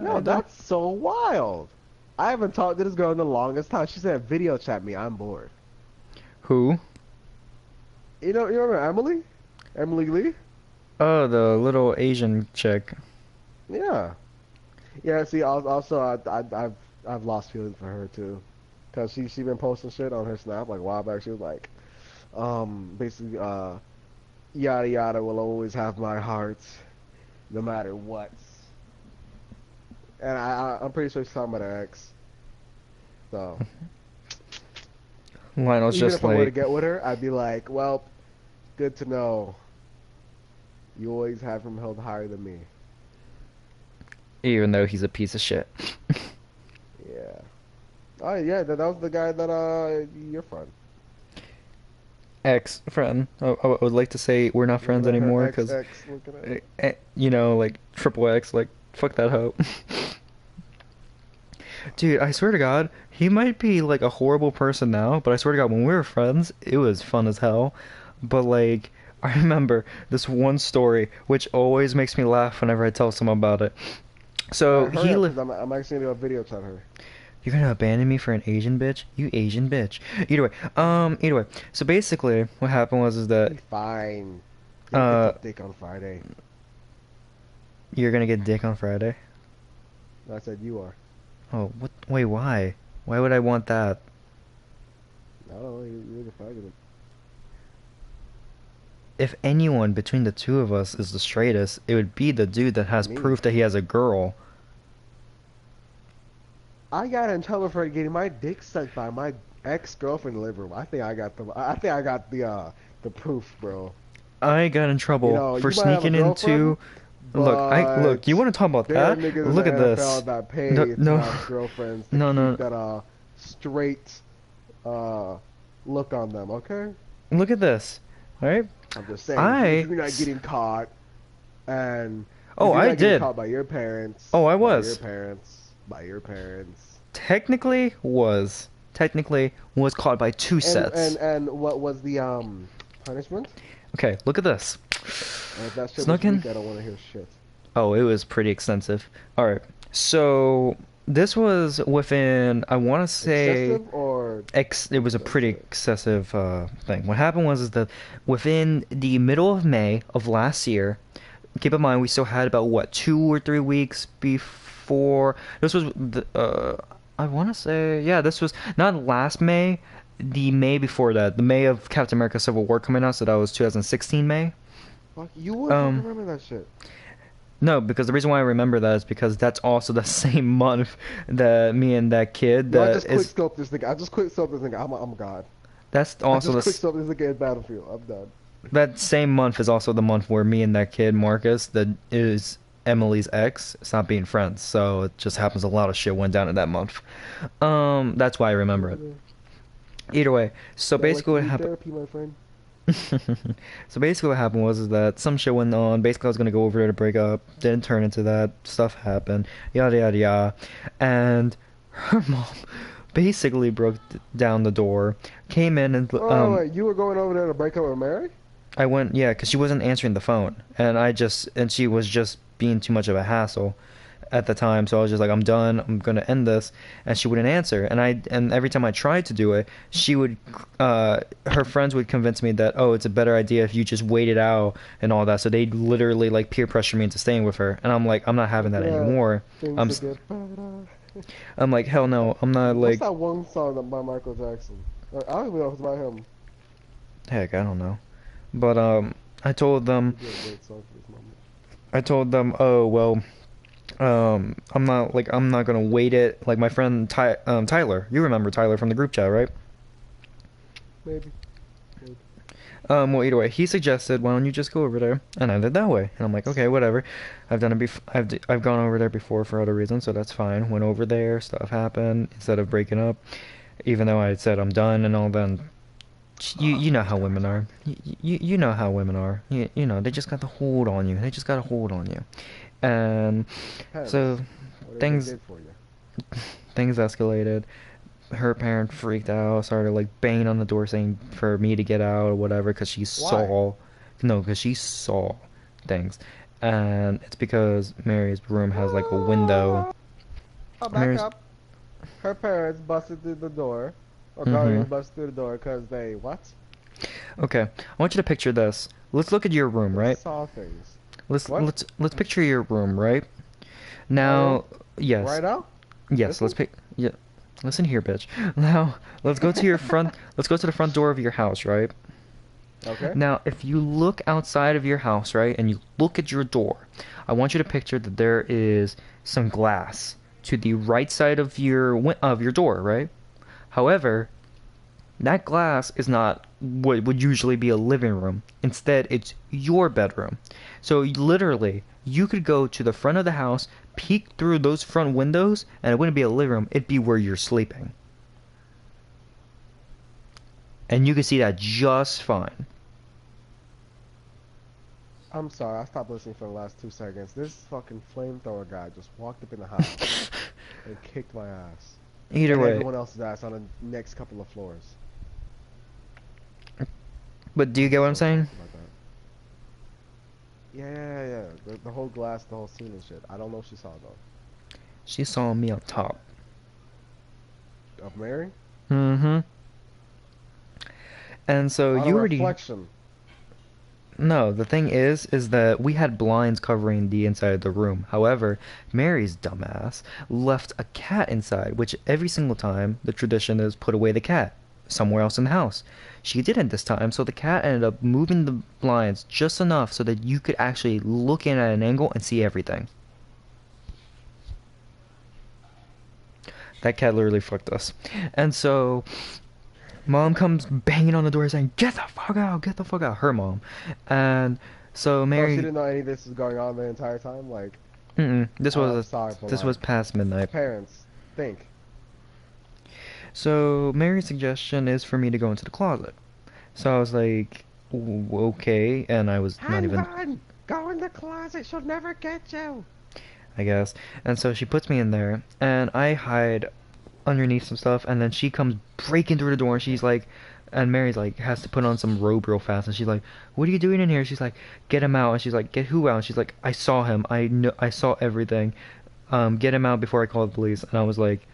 Yo, I don't. that's so wild. I haven't talked to this girl in the longest time. She said video chat me. I'm bored. Who? You remember Emily? Emily Lee? Oh, the little Asian chick. Yeah. Yeah, see, also I've lost feelings for her too, cause she been posting shit on her Snap like a while back. She was like, basically, yada yada will always have my heart, no matter what. And I'm pretty sure she's talking about her ex. So Lionel's even just if I were to like, get with her, I'd be like, well, good to know. You always have him held higher than me. even though he's a piece of shit. Yeah. Oh yeah, that was the guy that your friend. Ex-friend. I would like to say we're not friends Her anymore ex because, ex looking at. you know, like triple X, like fuck that hoe. Dude, I swear to God, he might be like a horrible person now, but I swear to God, when we were friends, it was fun as hell. But like, I remember this one story which always makes me laugh whenever I tell someone about it. So Alright, hurry he up, lived. because I'm actually gonna do a video chat her. You're gonna abandon me for an Asian bitch? You Asian bitch. Either way. So basically, what happened was is that He's fine. He'll get uh, the dick on Friday. you're gonna get dick on Friday. I said you are. Oh, what? Wait, why? Why would I want that? I don't know, you're the faggot. If anyone between the two of us is the straightest, it would be the dude that has Me. proof that he has a girl. I got in trouble for getting my dick sucked by my ex-girlfriend in the living room. I think I got the proof, bro. I got in You trouble know, for you might have a sneaking girlfriend, into. Look. You but want to talk about there are that? niggas in Look the at NFL this. that No, pay to no, have girlfriends to no, keep no. that straight uh look on them, okay? Look at this. All right. I'm just saying, if I. you're not getting caught, and if Oh, you're I not getting did. caught by your parents, Oh, I by your was. parents, by your parents, Technically was caught by two sets. and what was the punishment? Okay, look at this. And if that shit was Snuck in. weak, I don't want to hear shit. Oh, it was pretty extensive. All right. So this was within, I want to say, Excessive or it was a pretty excessive? excessive thing. What happened was is that within the middle of May of last year, keep in mind we still had about what 2 or 3 weeks before this was I want to say, yeah, this was not last May, the May before that, the May of Captain America Civil War coming out, so that was 2016 May. Fuck, you would Um, remember that shit. no, because the reason why I remember that is because that's also the same month that me and that kid Yo, I that just quick is scoped this nigga. I just quick scoped this nigga. I'm God. that's I also just quick the scoped this nigga in Battlefield. I'm done. that same month is also the month where me and that kid Marcus that is Emily's ex stopped being friends. So it just happens a lot of shit went down in that month. That's why I remember it. Either way, so Sound like basically you what need happened. therapy, my friend. So basically what happened was is that some shit went on. Basically I was gonna go over there to break up. Didn't turn into that. Stuff happened. Yada yada yada. And her mom basically broke down the door, came in and Oh, wait, you were going over there to break up with Mary? I went, yeah, because she wasn't answering the phone, and she was just being too much of a hassle at the time. So I was just like, I'm done. I'm gonna end this, and she wouldn't answer. And every time I tried to do it, her friends would convince me that, oh, it's a better idea if you just wait it out and all that. So they literally like peer pressure me into staying with her, and I'm like, I'm not having that Yeah, anymore. things I'm will s- get better. I'm like, hell no, I'm not What's like, that one song by Michael Jackson? I don't even know if it's about him. heck, I don't know. But I told them, It'd be a great song for this moment. oh well. I'm not gonna wait it. Like my friend Tyler, you remember Tyler from the group chat, right? Maybe. Maybe. Well, either way, he suggested, why don't you just go over there? And I did that way. And I'm like, okay, whatever. I've done it I've gone over there before for other reasons, so that's fine. Went over there, stuff happened. Instead of breaking up, even though I said I'm done and all, then you know how women are. You know how women are. You know they just got the hold on you. They just got a hold on you. And Depends. so Whatever they things did for you. things escalated. Her parent freaked out, started like banging on the door saying for me to get out or whatever because she Why? saw, no, because she saw things, and it's because Mary's room has like a window. Oh, back Mary's, up. Her parents busted through the door, or mm-hmm. guardians busted through the door because they what? Okay, I want you to picture this. Let's look at your room, They right? saw things. Let's What? let's let's picture your room, right? My room? Now, yes, Right now? yes, This one? let's pick. Yeah, listen here, bitch. Now, let's go to your front. Let's go to the front door of your house, right? Okay. Now, if you look outside of your house, right, and you look at your door, I want you to picture that there is some glass to the right side of your door, right? However, that glass is not what would usually be a living room. Instead, it's your bedroom. So literally, you could go to the front of the house, peek through those front windows, and it wouldn't be a living room, it'd be where you're sleeping. And you can see that just fine. I'm sorry, I stopped listening for the last 2 seconds. This fucking flamethrower guy just walked up in the house and kicked my ass. Either And way. everyone else's ass on the next couple of floors. But do you I'm get what I'm so saying? salty about that. Yeah. The whole glass, the whole scene and shit. I don't know if she saw though. She saw me on top. Of Mary? Mm-hmm. And so On a you already reflection. no, the thing is that we had blinds covering the inside of the room. However, Mary's dumbass left a cat inside, which every single time the tradition is put away the cat somewhere else in the house. She didn't this time, so the cat ended up moving the blinds just enough so that you could actually look in at an angle and see everything. That cat literally fucked us. And so mom comes banging on the door saying, "Get the fuck out! Get the fuck out!" Her mom, and so So she Mary. didn't know any of this was going on the entire time? Like, This I'm sorry for this was lying. past midnight. Parents, think. So Mary's suggestion is for me to go into the closet. So I was like, Okay," and I was not even, Run! Go in the closet, she'll never get you! I guess. And so she puts me in there, and I hide underneath some stuff, and then she comes breaking through the door, and she's like, and Mary's like, has to put on some robe real fast, and she's like, "What are you doing in here?" She's like, "Get him out," and she's like, "Get who out?" And she's like, "I saw him. I saw everything. Get him out before I call the police." And I was like,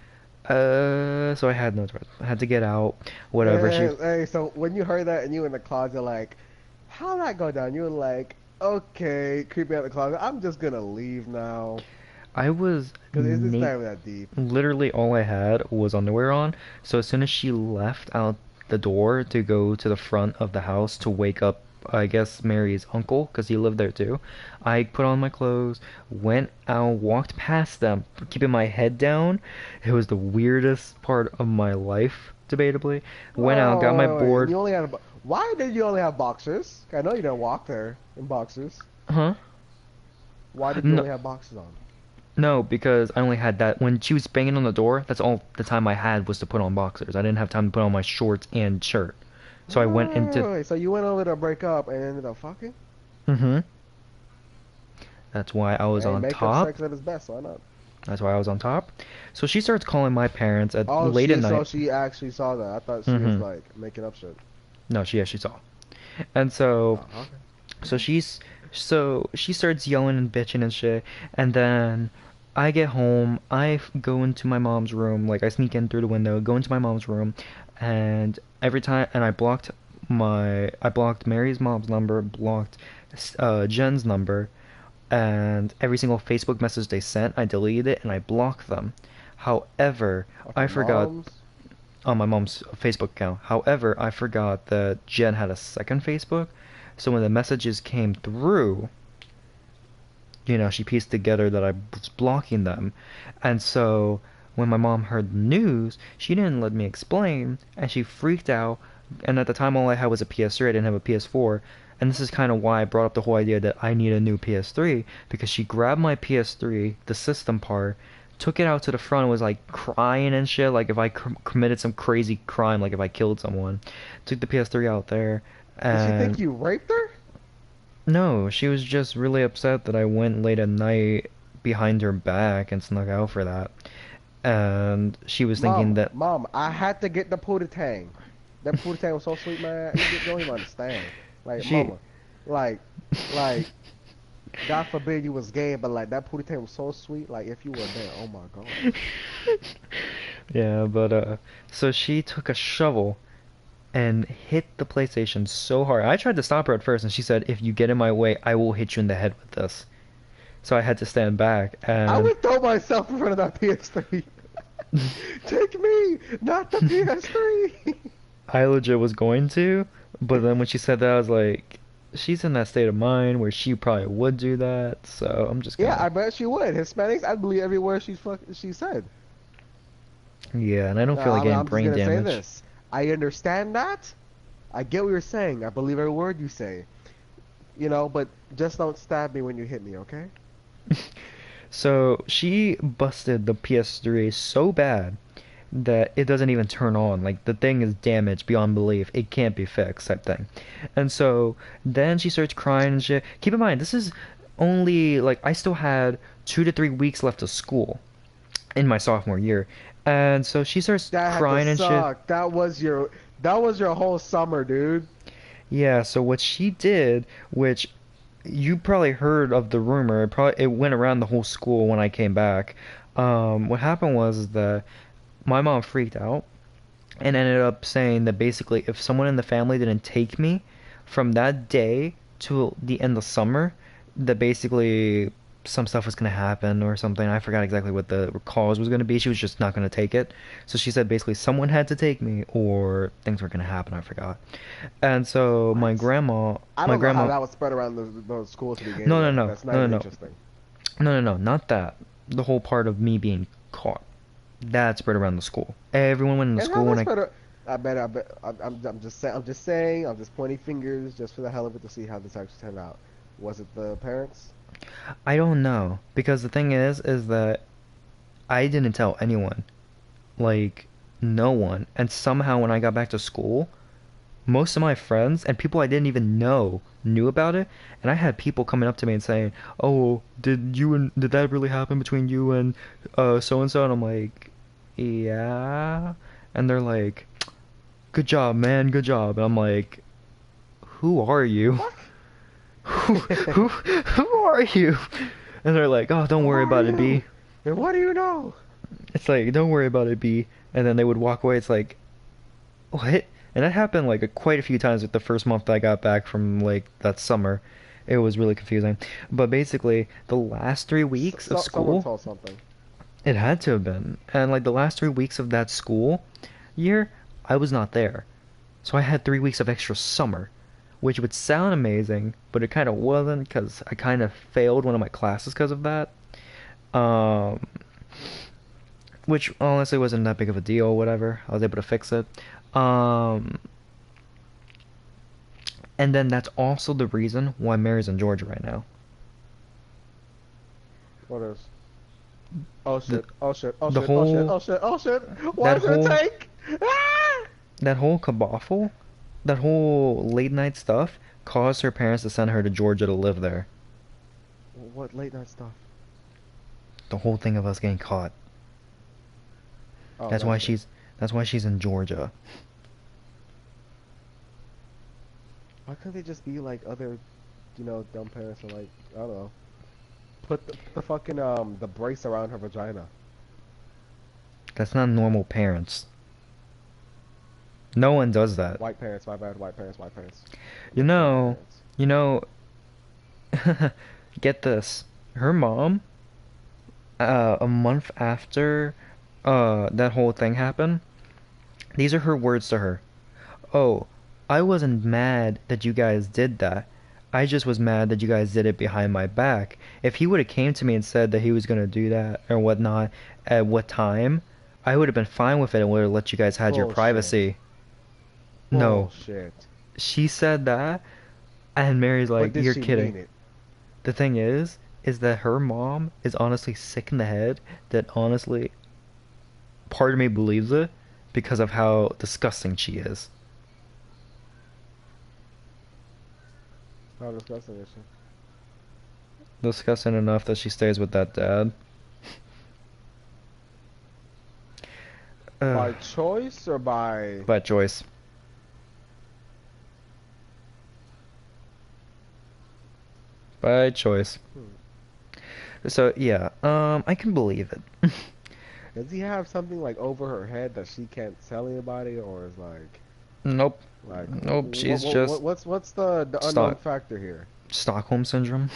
so I had no choice. I had to get out, whatever. She, Hey, so when you heard that and you in the closet, like, how'd that go down? You were like, okay, creep me out the closet. I'm just gonna leave now. I was Because it's not even that deep. literally all I had was underwear on. So as soon as she left out the door to go to the front of the house to wake up, I guess Mary's uncle, because he lived there too, I put on my clothes, went out, walked past them, keeping my head down. It was the weirdest part of my life, debatably. Went out, got my Oh, wait. And board. you only had why did you only have boxers? I know you didn't walk there in boxers. Huh? Why did you No, only have boxes on? no, because I only had that when she was banging on the door. That's all the time I had was to put on boxers. I didn't have time to put on my shorts and shirt. So I went into. Right. So you went over to break up and ended up fucking? Mm-hmm. That's why I was Hey, on makeup top. sex at its best. Why not? That's why I was on top. So she starts calling my parents at Oh, late at so night. she actually saw that. I thought she was Mm-hmm. like making up shit. No, she actually saw. And so, Oh, okay. so she's, so she starts yelling and bitching and shit. And then I get home. Go into my mom's room. Like I sneak in through the window, go into my mom's room, and every time, and I blocked Mary's mom's number, blocked Jen's number, and every single Facebook message they sent, I deleted it and I blocked them. However, Off I your forgot mom's. on my mom's Facebook account. However, I forgot that Jen had a second Facebook. So when the messages came through, she pieced together that I was blocking them. And so when my mom heard the news, she didn't let me explain and she freaked out. And at the time, all I had was a PS3. I didn't have a PS4. And this is kind of why I brought up the whole idea that I need a new PS3 because she grabbed my PS3, the system part, took it out to the front and was like crying and shit, like if I committed some crazy crime, like if I killed someone. Took the PS3 out there, Did she think and you raped her? no, she was just really upset that I went late at night behind her back and snuck out for that. And she was thinking Mom, that mom, I had to get the Pootie Tang. That Pootie Tang was so sweet, man. You don't even understand. Like, she. mama, like, like, God forbid you was gay, but like that Pootie Tang was so sweet. Like, if you were there, oh my God. Yeah, but so she took a shovel and hit the PlayStation so hard. I tried to stop her at first, and she said, "If you get in my way, I will hit you in the head with this." So I had to stand back, I and would throw myself in front of that PS3. Take me, not the PS3. I legit was going to, but then when she said that, I was like, she's in that state of mind where she probably would do that, so I'm just Yeah, gonna. I bet she would. Hispanics, I believe every word she said. Yeah, and I don't feel like getting I'm just brain gonna say damage. this. I understand that. I get what you're saying. I believe every word you say. But just don't stab me when you hit me, okay? So she busted the PS3 so bad that it doesn't even turn on. Like the thing is damaged beyond belief. It can't be fixed, type thing. And so then she starts crying and shit. Keep in mind, this is only like I still had 2 to 3 weeks left of school in my sophomore year. And so she starts That had to crying and shit. suck. That was your whole summer, dude. Yeah, so what she did, which you probably heard of the rumor, it went around the whole school when I came back. What happened was that my mom freaked out and ended up saying that basically if someone in the family didn't take me from that day to the end of summer, that basically some stuff was going to happen or something. I forgot exactly what the cause was going to be. She was just not going to take it. So she said basically someone had to take me or things were going to happen. I forgot. And so What? I my don't know how grandma, that was spread around the school to begin no, no, with. no, That's not no, even no, interesting. no, no, no, not that. The whole part of me being caught. That spread around the school. Everyone went in the And how school that when I. spread? I bet. I'm just saying. I'm just saying. I'm just pointing fingers just for the hell of it to see how this actually turned out. Was it the parents? I don't know because the thing is that I didn't tell anyone, like no one, and somehow when I got back to school, most of my friends and people I didn't even know knew about it, and I had people coming up to me and saying, "Oh, did that really happen between you and so and so?" And I'm like, "Yeah," and they're like, "Good job, man, good job," and I'm like, "Who are you?" What? Who are you? And they're like, oh, don't Who worry are about it, B. you? And what do you know? It's like, don't worry about it, B. And then they would walk away. It's like, what? And that happened like quite a few times with the first month that I got back from like that summer. It was really confusing. But basically, the last 3 weeks of Someone school, told something. it had to have been. And like the last 3 weeks of that school year, I was not there. So I had 3 weeks of extra summer, which would sound amazing, but it kind of wasn't because I kind of failed one of my classes because of that. Um, which honestly wasn't that big of a deal, whatever. I was able to fix it. Um, and then that's also the reason why Mary's in Georgia right now. What is? Oh The shit! Oh shit! Oh the shit! Oh shit! whole Oh shit! Oh shit! Why that is there a whole tank? Ah! that whole kaboffle, that whole late night stuff caused her parents to send her to Georgia to live there. What late night stuff? The whole thing of us getting caught. Oh, That's that why shit. she's in Georgia. Why couldn't they just be like other, dumb parents and like I don't know, put the fucking the brace around her vagina. That's not normal parents. No one does that. White parents, my bad. White parents, white parents. I You meant to say white know, parents. you know, get this. Her mom, a month after that whole thing happened, these are her words to her. Oh, I wasn't mad that you guys did that. I just was mad that you guys did it behind my back. If he would have came to me and said that he was gonna do that or whatnot, at what time, I would have been fine with it and would have let you guys have your Bullshit. privacy. No, Bullshit. she said that, and Mary's But like, did "You're she kidding." mean it? The thing is that her mom is honestly sick in the head. That honestly, part of me believes it because of how disgusting she is. How disgusting is she? Disgusting enough that she stays with that dad. By Ugh, choice or by? by choice. By choice. Hmm. So yeah, I can believe it. Does he have something like over her head that she can't tell anybody, or is Nope. like Nope. She's just what's the unknown Stock factor here? Stockholm syndrome.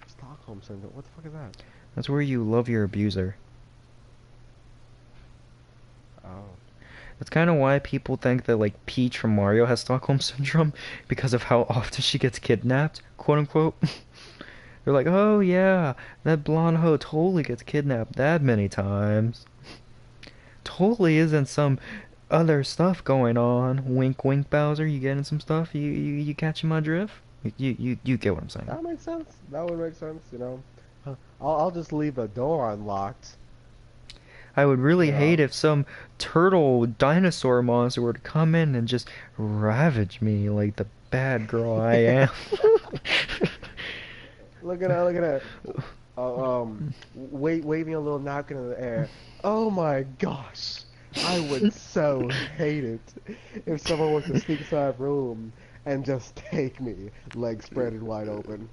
Stockholm syndrome. What the fuck is that? That's where you love your abuser. Oh. That's kind of why people think that like Peach from Mario has Stockholm syndrome because of how often she gets kidnapped, quote unquote. They're like, oh yeah, that blonde hoe totally gets kidnapped that many times. Totally isn't some other stuff going on. Wink, wink, Bowser. You getting some stuff? You catching my drift? You get what I'm saying. That makes sense. That would make sense. I'll just leave the door unlocked. I would really You hate know. if some turtle dinosaur monster were to come in and just ravage me like the bad girl I am. Look at that. Look at that. Waving a little napkin in the air. Oh my gosh. I would so hate it if someone was to sneak inside a room and just take me, legs spread wide open.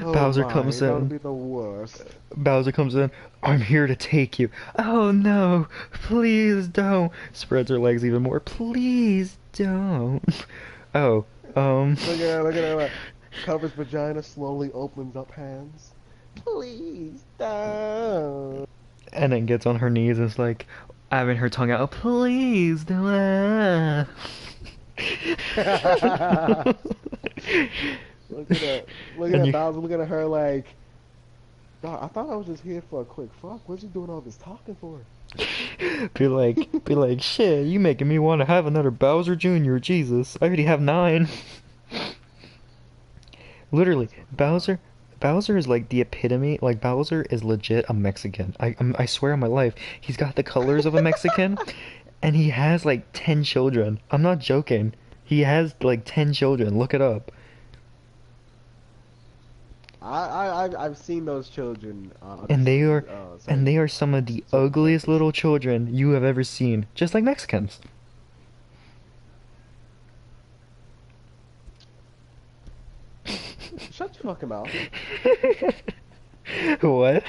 Oh Bowser my, comes that would in. be the worst. Bowser comes in. I'm here to take you. Oh no, please don't. Spreads her legs even more. Please don't. Oh, Look at that, look at that. Like, covers vagina, slowly opens up hands. Please don't. and then gets on her knees and is like having her tongue out. Please don't. Look at that. Look at and that you Bowser looking at her like, "Dawg, I thought I was just here for a quick fuck. What you doing all this talking for?" be like, shit, you making me want to have another Bowser Jr. Jesus, I already have 9. Literally, That's fucking wild. Bowser is like the epitome. Like Bowser is legit a Mexican. I swear on my life, he's got the colors of a Mexican, and he has like 10 children. I'm not joking. He has like 10 children. Look it up. I've seen those children And they are say some of the certain ugliest characters. little children you have ever seen. Just like Mexicans. Shut your fucking mouth. What?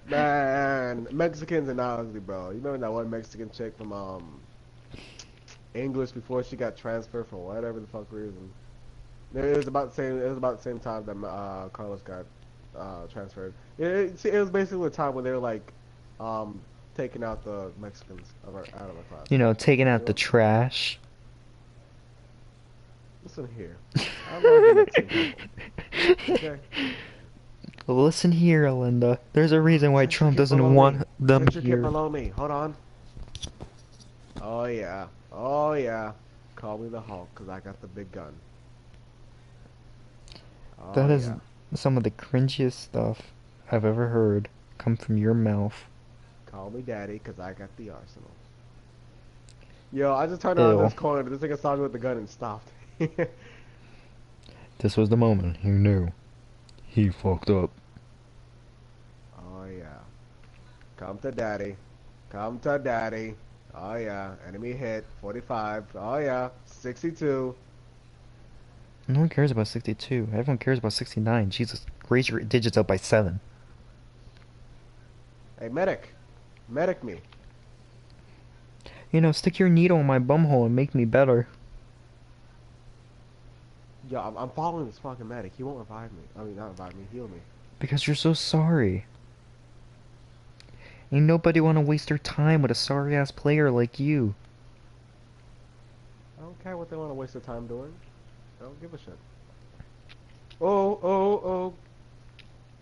Man, Mexicans are not ugly, bro. You remember that one Mexican chick from English before she got transferred for whatever the fuck reason? It was about the same. It was about the same time that Carlos got transferred. See, it was basically the time when they were like um, taking out the Mexicans out of our class. You know, taking You out the know, trash. listen here. I love the Mexican people. Okay. Listen here, Alinda. There's a reason why Since you Trump get doesn't below me, want them since you get here. below me, hold on. Oh yeah, oh yeah. Call me the Hulk, cause I got the big gun. Oh That is yeah. some of the cringiest stuff I've ever heard come from your mouth. Call me daddy, cause I got the arsenal. Yo, I just turned around Ew. this corner. This nigga saw me with the gun and stopped. This was the moment he knew. He fucked up. Oh yeah. Come to daddy. Come to daddy. Oh yeah. Enemy hit. 45. Oh yeah. 62. No one cares about 62. Everyone cares about 69. Jesus, raise your digits up by 7. Hey, medic. Medic me. You know, stick your needle in my bumhole and make me better. Yo, I'm following this fucking medic. He won't revive me. I mean, not revive me. Heal me. Because you're so sorry. Ain't nobody wanna waste their time with a sorry ass player like you. I don't care what they want to waste their time doing. I don't give a shit. Oh, oh, oh.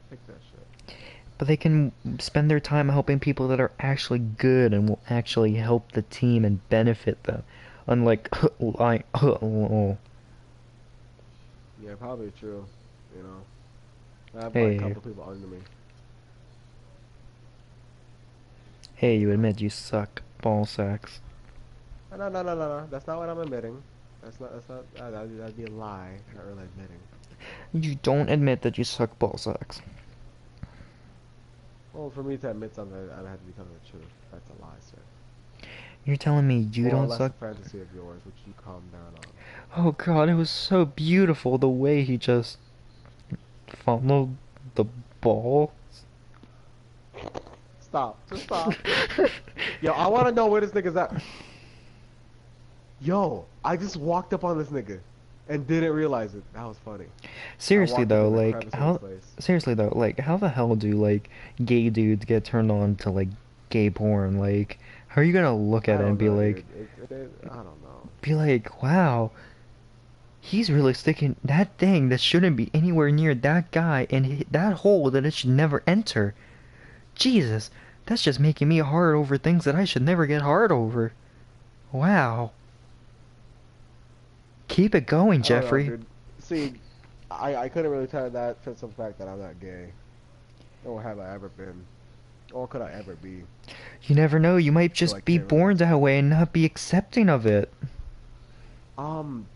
Take that shit. But they can spend their time helping people that are actually good and will actually help the team and benefit them. Unlike, like, Yeah, probably true. You know. I have like a hey, couple people under me. hey, you admit you suck, ball sacks. No, no, no, no, no, no. That's not what I'm admitting. That's not, that'd be a lie. Not really admitting. You don't admit that you suck, ball sacks. Well, for me to admit something, I'd have to be telling the truth. That's a lie, sir. You're telling me you Or don't less a suck? fantasy of yours, which you calm down on. Oh god, it was so beautiful the way he just fumbled the ball. Stop. Just stop. Yo, I want to know where this nigga's at. Yo, I just walked up on this nigga and didn't realize it. That was funny. I Seriously walked up though, in the like crevice of his how face. seriously though, like how the hell do like gay dudes get turned on to like gay porn? Like how are you gonna look I at it and don't be know, like dude. I don't know. wow, he's really sticking that thing that shouldn't be anywhere near that guy and that hole that it should never enter. Jesus, that's just making me hard over things that I should never get hard over. Wow. Keep it going, I don't know, Jeffrey. dude. See, I couldn't really tell that for some fact that I'm not gay. Or have I ever been. Or could I ever be. You never know, you might So I just be can't really. born that way and not be accepting of it. Um,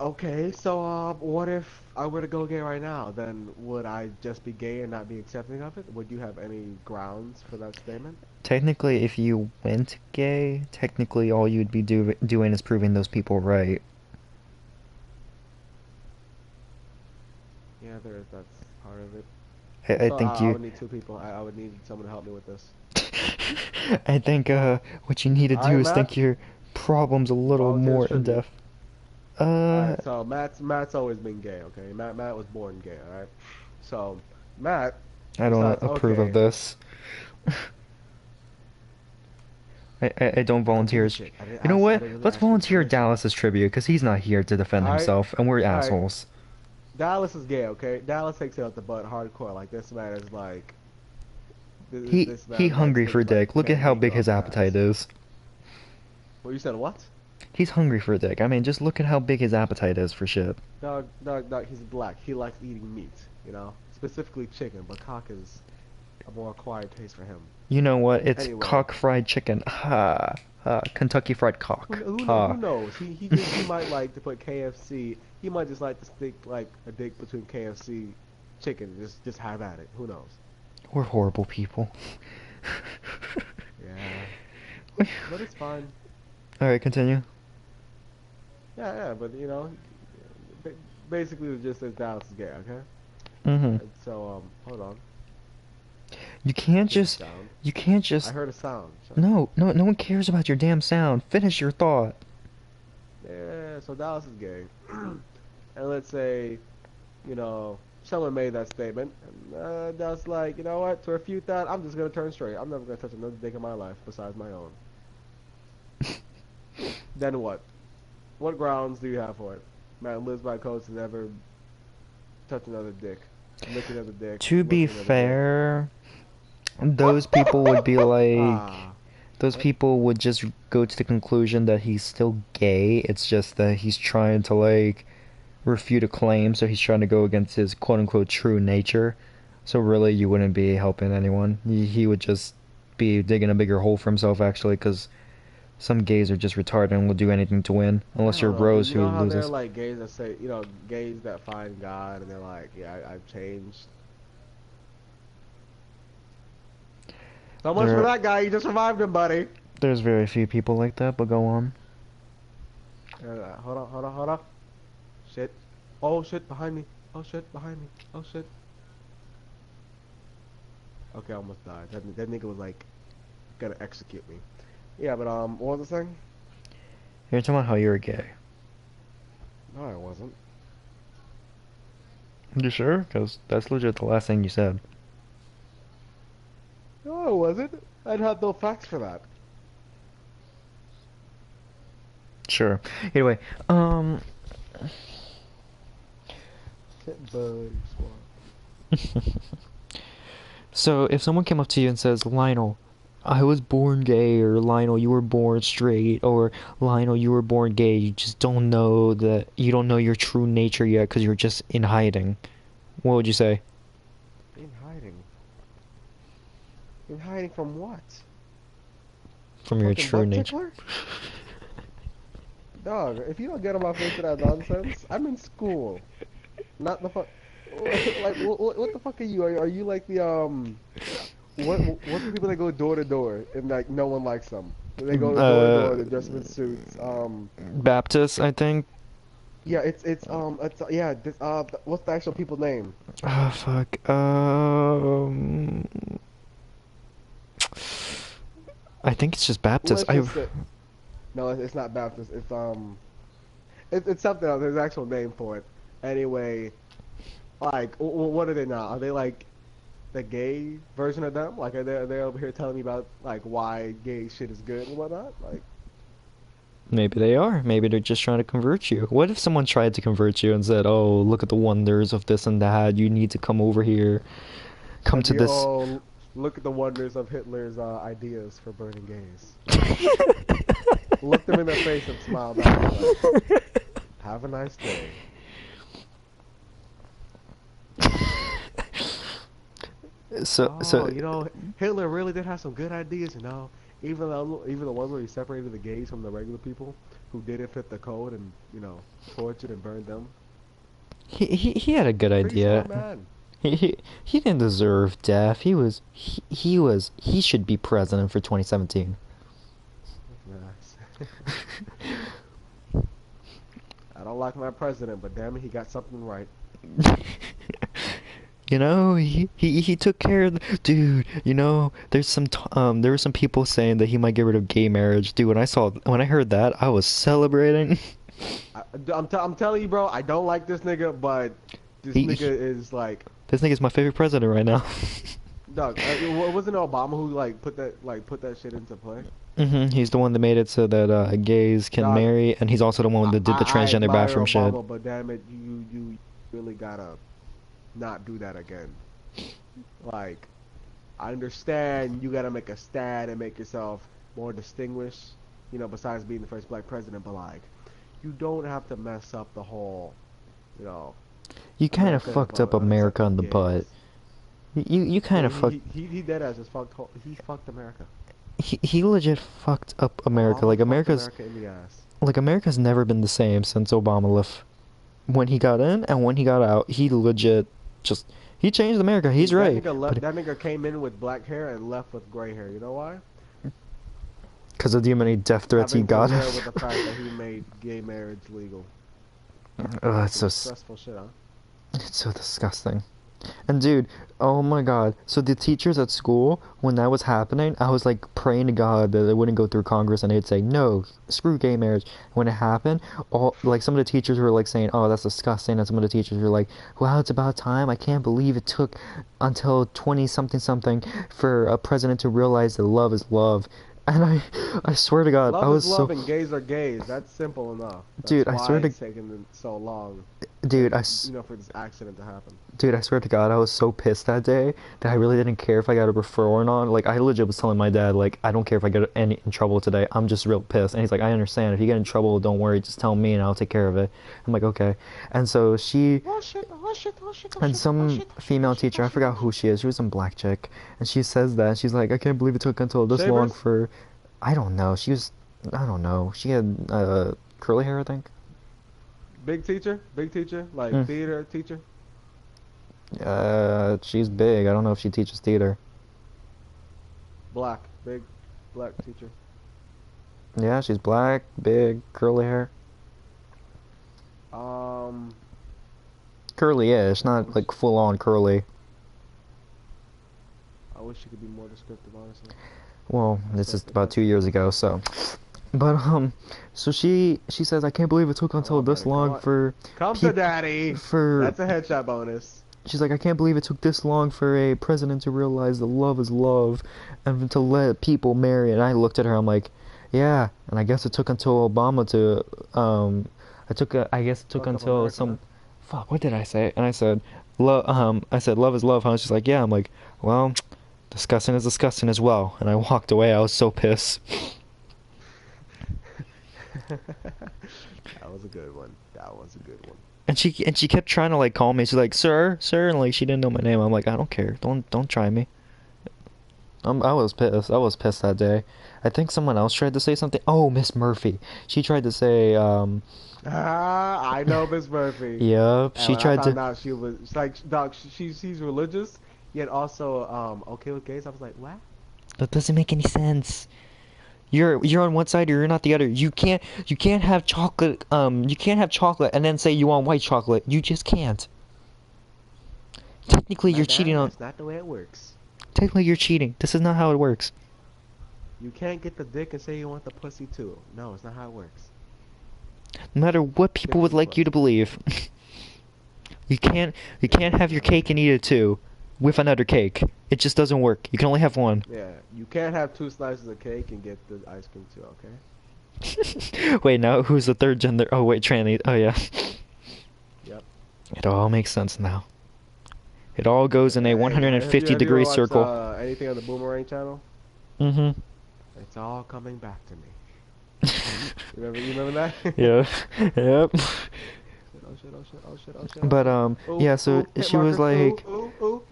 okay, so, what if I were to go gay right now? Then would I just be gay and not be accepting of it? Would you have any grounds for that statement? Technically, if you went gay, technically all you'd be doing is proving those people right. Yeah, that's part of it. I So think I you. would need two people. I would need someone to help me with this. I think what you need to do Alright, is Matt? think your problems a little Volunteers more in tribute. depth. Uh, Alright, so Matt's always been gay, okay? Matt was born gay, alright? So Matt I don't decides, approve of okay, this. I don't don't be volunteer. a chick. You know I what? didn't really Let's ask for your volunteer permission. Dallas's tribute because he's not here to defend Alright, himself, and we're alright. assholes. Dallas is gay, okay? Dallas takes it out the butt hardcore. Like this man is like this He man likes hungry for niggas like dick. Look at can't how get big his girls' appetite ass. is. Well, you said what? He's hungry for dick. I mean, just look at how big his appetite is for shit. Dog, he's black. He likes eating meat, you know? Specifically chicken, but cock is a more acquired taste for him. You know what? It's Anyway, cock fried chicken. Ha. Kentucky fried cock. who Ha. knows? He might like to put KFC. He might just like to stick like a dick between KFC chicken. Just have at it. Who knows? We're horrible people. Yeah, but it's fine. Alright, continue. Yeah, but you know, ba- basically it just says Dallas is gay, okay? Mm-hmm. And so hold on, You can't hear the just. sound. You can't I just. heard a sound. No one cares about your damn sound. Finish your thought. Yeah, so Dallas is gay, and let's say, you know, someone made that statement, and Dallas like, you know what? To refute that, I'm just gonna turn straight. I'm never gonna touch another dick in my life besides my own. Then what? What grounds do you have for it? Man lives by code to never touch another dick, lick another dick, To look be at another dick. fair, those people would be like. Ah, Those what? people would just go to the conclusion that he's still gay. It's just that he's trying to like refute a claim, so he's trying to go against his quote-unquote true nature. So really, you wouldn't be helping anyone. He would just be digging a bigger hole for himself, actually, because some gays are just retarded and will do anything to win, I unless you're don't know. Rose You who know how they're loses. like gays that say, gays that find God and they're like, yeah, I've changed. So much for There, that guy. You just revived him, buddy. there's very few people like that, but go on. Hold on, hold on, hold on. Shit. Oh shit, behind me. Oh shit, behind me. Oh shit. Okay, I almost died. That nigga was like gonna execute me. Yeah, but what was the thing? You're talking about how you're gay. No, I wasn't. You sure? Because that's legit the last thing you said. No, I wasn't. I'd have no facts for that. Sure. Anyway, Shit, bug squad. so if someone came up to you and says, Lionel, I was born gay, or Lionel, you were born straight, or Lionel, you were born gay, you just don't know that you don't know your true nature yet because you're just in hiding, what would you say? In hiding. In hiding from what? From your Fucking true bug nature. tickler? Dog, if you don't get on my face with that nonsense, I'm in school. Not the fuck. Like, what the fuck are you? Are you like the what's the people that go door to door and like no one likes them? They go door to door, they're dressed in suits. Baptist, I think. Yeah, it's yeah. What's the actual people name? Oh fuck. I think it's just Baptist. Let's just say, no, it's not Baptist. It's something else. There's an actual name for it. Anyway, like, what are they now? Are they like the gay version of them? Like, are they over here telling me about like why gay shit is good and whatnot? Like, Maybe they are. Maybe they're just trying to convert you. What if someone tried to convert you and said, "Oh, look at the wonders of this and that. You need to come over here. Come to this." look at the wonders of Hitler's ideas for burning gays. Look them in their face and smile back. Like, have a nice day. So Hitler really did have some good ideas. Even the ones where he separated the gays from the regular people who didn't fit the code and tortured and burned them. he had a good Pretty smart idea. man. He didn't deserve death. He should be president for 2017. Nice. I don't like my president, but damn it, he got something right. He took care of dude. There were some people saying that he might get rid of gay marriage. Dude, when I heard that, I was celebrating. I'm telling you, bro, I don't like this nigga, but this nigga is like, this nigga's my favorite president right now. dog. Wasn't it Obama who put that shit into play? He's the one that made it so that gays can Dog, marry, and he's also the one that did the I transgender admire bathroom Obama, shit. but damn it, you really gotta not do that again. Like, I understand you gotta make a stand and make yourself more distinguished, besides being the first black president, but like, you don't have to mess up the whole, You kind of America fucked up of America in the gays. butt. You kind of fucked. He dead ass just he fucked America. He legit fucked up America. Obama Like fucked America's America in the ass. like America's never been the same since Obama left. When he got in and when he got out, he legit he changed America. He's right. That nigga came in with black hair and left with gray hair. You know why? Because of the many death threats he Having got. to deal with the fact that he made gay marriage legal. It's so Stressful shit, huh? it's so disgusting. And dude, oh my god. So the teachers at school, when that was happening, I was like praying to God that it wouldn't go through Congress and they'd say, no, screw gay marriage. When it happened, some of the teachers were like saying, oh, that's disgusting. And some of the teachers were like, wow, it's about time. I can't believe it took until 20 something something for a president to realize that love is love. And I swear to God, I Love was is love so... and gays are gays. That's simple enough. That's Dude, I why swear to... it's taken so long. Dude, for this accident to happen. dude, I swear to God, I was so pissed that day that I really didn't care if I got a referral or not. Like, I legit was telling my dad, like, I don't care if I get in trouble today. I'm just real pissed. And he's like, I understand. If you get in trouble, don't worry. Just tell me and I'll take care of it. I'm like, okay. And so Oh shit! Oh shit! Oh shit! Oh and shit! Oh some shit! Oh shit! Oh female shit! teacher, Oh I shit! forgot Oh who shit! she is. She was some black chick. And she says that. She's like, I can't believe it took until this long Shavers? for, I don't know. I don't know. She had curly hair, I think. Big teacher? Big teacher? Like Mm. theater teacher? She's big. I don't know if she teaches theater. Black. Big black teacher. Yeah, she's black, big, curly hair. Um, Curly-ish, I not wish like full on curly. I wish you could be more descriptive, honestly. Well, That's this is perfect. about That's 2 years perfect. ago, so. But so she says I can't believe it took Come until on, this buddy. Come long on. for Come to peop daddy. for That's a headshot bonus. she's like I can't believe it took this long for a president to realize that love is love and to let people marry. And I looked at her, I'm like, yeah. And I guess it took until Obama to I guess it took Fuck up until America, huh? some fuck, what did I say? And I said love is love, huh? She's like, yeah. I'm like, well, disgusting is disgusting as well. And I walked away. I was so pissed. That was a good one. That was a good one. And she kept trying to like call me. She's like, sir, and like she didn't know my name. I'm like, I don't care. Don't try me. I was pissed. I was pissed that day. I think someone else tried to say something. Oh, Miss Murphy. She tried to say, I know Miss Murphy. yep. And She when I tried to. found out she was it's like, dog, she's religious, yet also okay with gays. I was like, what? That doesn't make any sense. You're on one side or you're not the other. You can't have chocolate. You can't have chocolate and then say you want white chocolate. You just can't. Technically, you're cheating Madame, on. that's not the way it works. Technically, you're cheating. This is not how it works. You can't get the dick and say you want the pussy too. No, it's not how it works. No matter what people would Simply like put. you to believe. You can't have your cake and eat it too with another cake. It just doesn't work. You can only have one. Yeah, you can't have two slices of cake and get the ice cream too, okay? Wait, now who's the third gender? Oh wait, tranny. Oh yeah. Yep. It all makes sense now. It all goes in a Hey, have you 150-degree ever watched circle. anything on the Boomerang channel? Mm-hmm. It's all coming back to me. You remember that? Yeah. Yep. Oh shit, oh shit, oh shit, oh shit, oh But shit. Ooh, yeah, so ooh, hit she was marker. Ooh, like ooh, ooh.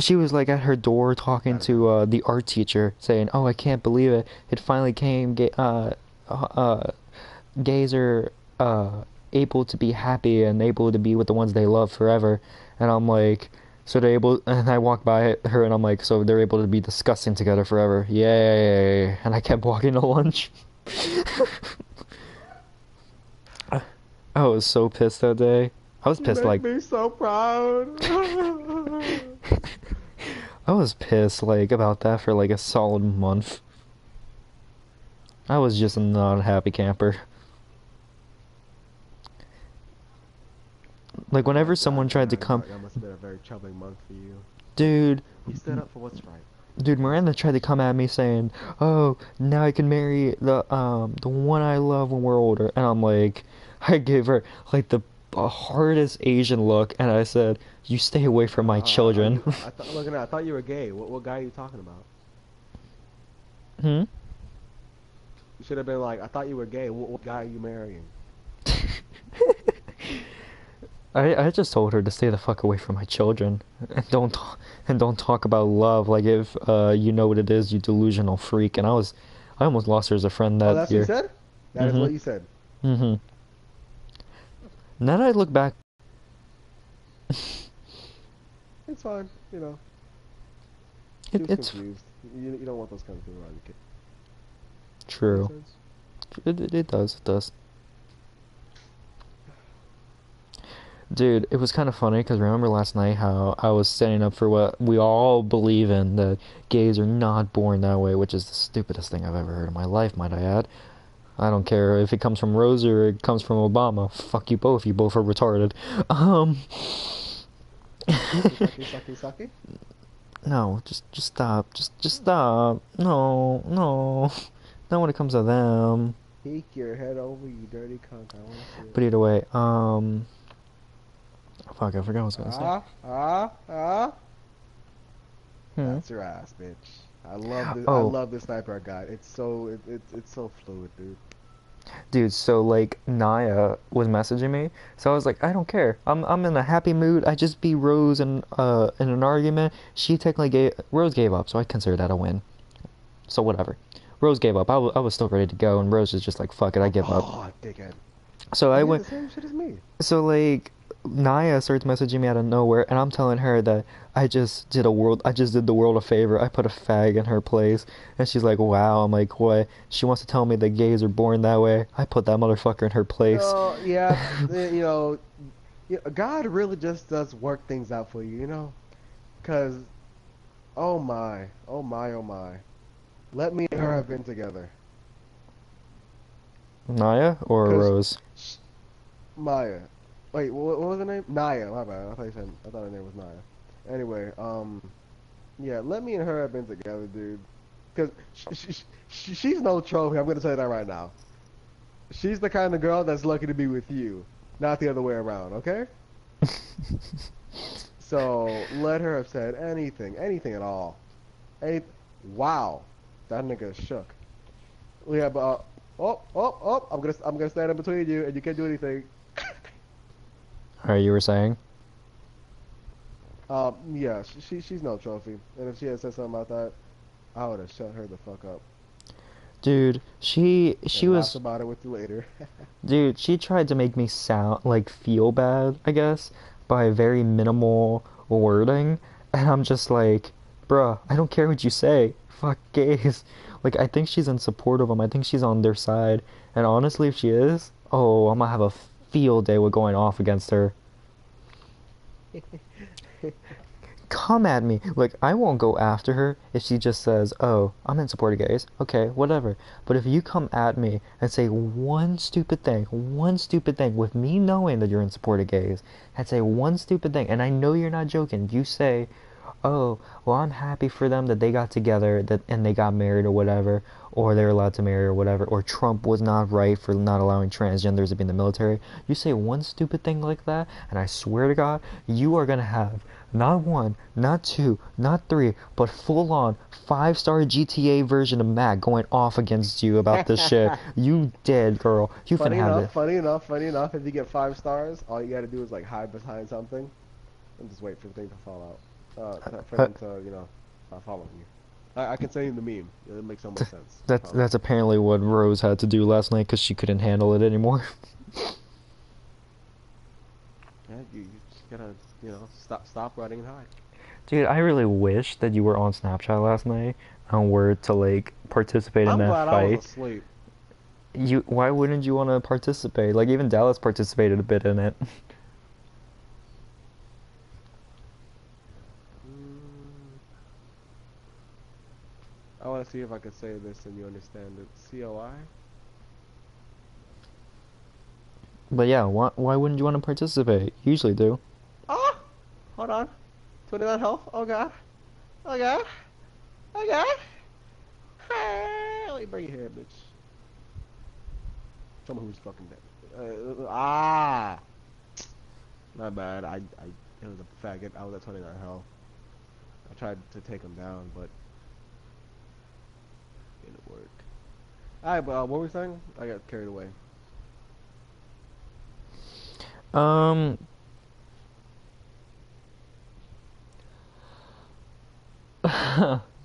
she was like at her door talking Got it. to the art teacher saying, "Oh, I can't believe it. It finally came. Gays are able to be happy and able to be with the ones they love forever." And I'm like, so they're able, and I walk by her and I'm like, so they're able to be disgusting together forever. Yay. And I kept walking to lunch. I was so pissed that day. I was You pissed make like me so proud. I was pissed like about that for like a solid month. I was just not a happy camper. Like Oh whenever my someone God, tried to man, come, that must have been a very troubling month for you. dude, You stood up for what's right. dude, Miranda tried to come at me saying, "Oh, now I can marry the one I love when we're older." And I'm like, I gave her like the hardest Asian look, and I said, "You stay away from my Are children." you? I thought. Look at that. I thought you were gay. What guy are you talking about? Hmm? You should have been like, I thought you were gay. What guy are you marrying? I just told her to stay the fuck away from my children and don't talk about love like if you know what it is, you delusional freak. And I almost lost her as a friend Oh, that that's what you year. said? That is Mhm. what you said. Mhm. Now that I look back, It's fine. You know, she it, was it's confused. You don't want those kind of people around your kid. Makes true. sense. It does. It does. Dude, it was kind of funny because remember last night how I was standing up for what we all believe in, that gays are not born that way, which is the stupidest thing I've ever heard in my life, might I add. I don't care if it comes from Rosie or it comes from Obama. Fuck you both. You both are retarded. Um. Sucky, sucky, sucky, sucky. No, just stop. Just stop. No, no. Not when it comes to them. Peek your head over, you dirty cunt. I want to see it. But either way, Fuck, I forgot what I was gonna say. Ah, ah, ah. Hmm. That's your ass, bitch. I love this. I Oh, love this sniper guy. It's so fluid, dude. dude, so like Naya was messaging me, so I was like, I don't care. I'm in a happy mood. I just beat Rose in an argument. She technically gave Rose gave up, so I consider that a win. So whatever. Rose gave up. I was still ready to go, and Rose was just like, fuck it, I give up. Oh, dickhead. So He I did went. the same shit as me. So like Naya starts messaging me out of nowhere, and I'm telling her that I just did the world a favor. I put a fag in her place, and she's like, "Wow." I'm like, "What?" She wants to tell me that gays are born that way. I put that motherfucker in her place. No, yeah, you know, God really just does work things out for you, you know? Cause, oh my, oh my, oh my. Let me and her have been together. Naya or Cause Rose? sh Maya. Wait, what was her name? Naya. My bad. I thought her name was Naya. Anyway, yeah, let me and her have been together, dude. Cause she's no trophy. I'm gonna tell you that right now. She's the kind of girl that's lucky to be with you, not the other way around. Okay? So let her have said anything, anything at all. Any, wow, that nigga shook. Yeah, but I'm gonna stand in between you, and you can't do anything. Or you were saying, Yeah, she's no trophy, and if she had said something about that, I would have shut her the fuck up dude, she and laughed was about it with you later. dude. She tried to make me sound like feel bad, I guess, by very minimal wording, and I'm just like, bruh, I don't care what you say. Fuck gays. Like, I think she's in support of them. I think she's on their side. And honestly, if she is, oh, I'm gonna have a field day with going off against her. Come at me. Like, I won't go after her if she just says, oh, I'm in support of gays. Okay, whatever. But if you come at me and say one stupid thing with me knowing that you're in support of gays, and say one stupid thing, and I know you're not joking, you say, oh, well, I'm happy for them that they got together that and they got married or whatever, or they're allowed to marry or whatever, or Trump was not right for not allowing transgenders to be in the military. You say one stupid thing like that, and I swear to God, you are gonna have not one, not two, not three, but full on 5-star GTA version of Mac going off against you about this shit. You dead, girl. You finna have it. Funny enough, if you get 5 stars, all you gotta do is like hide behind something and just wait for the thing to fall out. For Uh, them to, start following you. I can send you the meme. It makes so much sense. I promise. that's apparently what Rose had to do last night because she couldn't handle it anymore. Yeah, you just gotta, stop running and hide. Dude, I really wish that you were on Snapchat last night and were to like participate in I'm that glad I was fight. asleep. Why wouldn't you want to participate? Like even Dallas participated a bit in it. Mm, I want to see if I could say this and you understand it. COI? But yeah, why wouldn't you want to participate? You usually do. Ah! Hold on. 29 health. Oh god. Oh god. Oh god. Hey, let me bring you here, bitch. Someone who's fucking dead. My bad. It was a faggot. I was at 29 health. I tried to take him down, but it didn't work. Alright, but what were we saying? I got carried away. Um,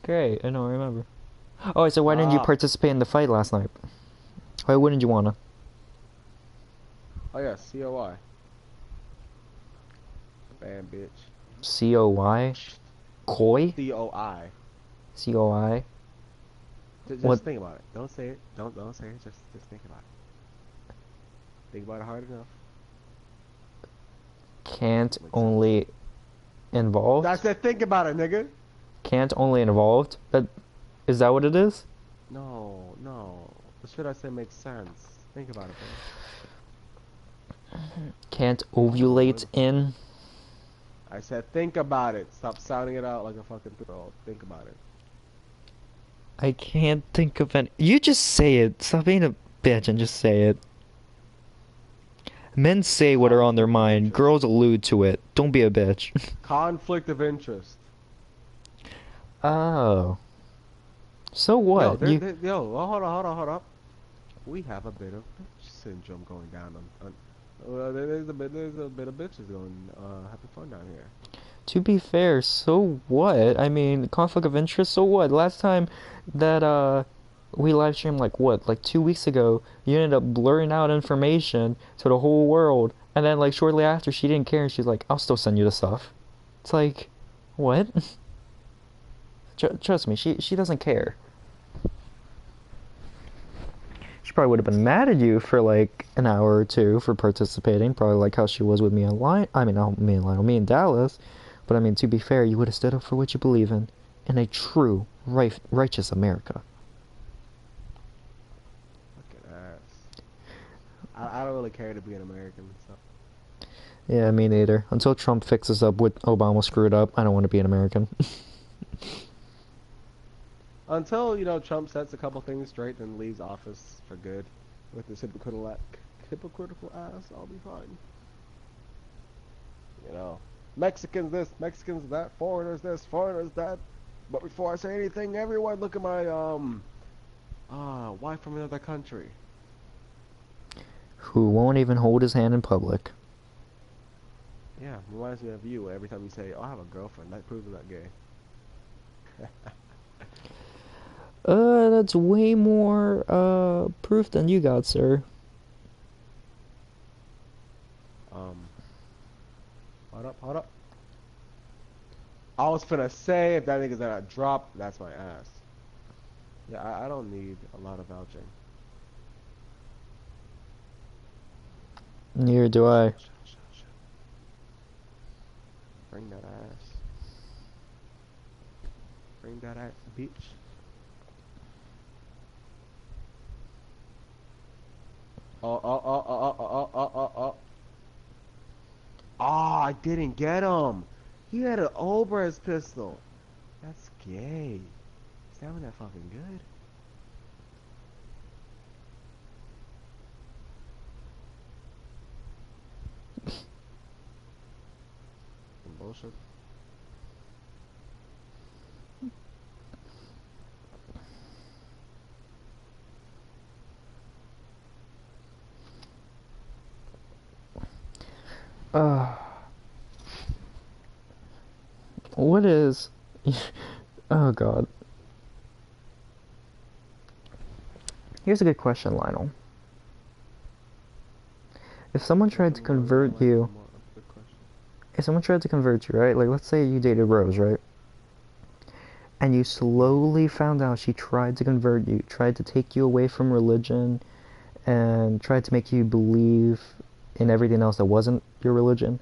great. I don't remember. Oh, so why didn't you Ah. participate in the fight last night? Why wouldn't you wanna? Oh yeah, COI. Bam, bitch. COY? Koi? COI. COI? What? Just think about it. Don't say it. Don't say it. Just think about it. Think about it hard enough. Can't Makes sense. only I involved? said think about it, nigga. Can't only involved? That is that what it is? No, no. The shit I said makes sense. Think about it, bro. Can't I don't know what ovulate the fuck. in? I said think about it. Stop sounding it out like a fucking 3-year-old. Think about it. I can't think of any. You just say it. Stop being a bitch and just say it. Men say what are on their Conflict of mind. interest. Girls allude to it. Don't be a bitch. Conflict of interest. Oh. So Yo, what? yo, oh, hold on. We have a bit of bitch syndrome going down there's a bit of bitches going, having fun down here. To be fair, so what? I mean, conflict of interest, so what? Last time that we live streamed like what? Like 2 weeks ago, you ended up blurring out information to the whole world, and then like shortly after she didn't care and she's like, I'll still send you the stuff. It's like, what? Trust me, she doesn't care. She probably would have been mad at you for like an hour or two for participating, probably like how she was with me online. I mean, not me and Lionel, me and Dallas. But I mean, to be fair, you would have stood up for what you believe in a true, righteous America. Fucking ass. I don't really care to be an American, so. Yeah, me neither. Until Trump fixes up what Obama screwed up, I don't want to be an American. Until, Trump sets a couple things straight and leaves office for good with his hypocritical ass, I'll be fine. Mexicans this, Mexicans that, foreigners this, foreigners that. But before I say anything, everyone look at my, wife from another country. Who won't even hold his hand in public. Yeah, reminds me of you every time you say, oh, I have a girlfriend. That proves I'm not gay. That's way more, proof than you got, sir. Hold up. I was finna say, if that nigga's gonna drop, that's my ass. Yeah, I don't need a lot of vouching. Neither do I. Shut. Bring that ass. Bring that ass, bitch. Oh. Oh, I didn't get him. He had an Ober's pistol. That's gay. Is that one that fucking good? Some bullshit. Uh, what is... Oh, God. Here's a good question, Lionel. If someone tried to convert you... If someone tried to convert you, right? Like, let's say you dated Rose, right? And you slowly found out she tried to convert you, tried to take you away from religion, and tried to make you believe in everything else that wasn't your religion.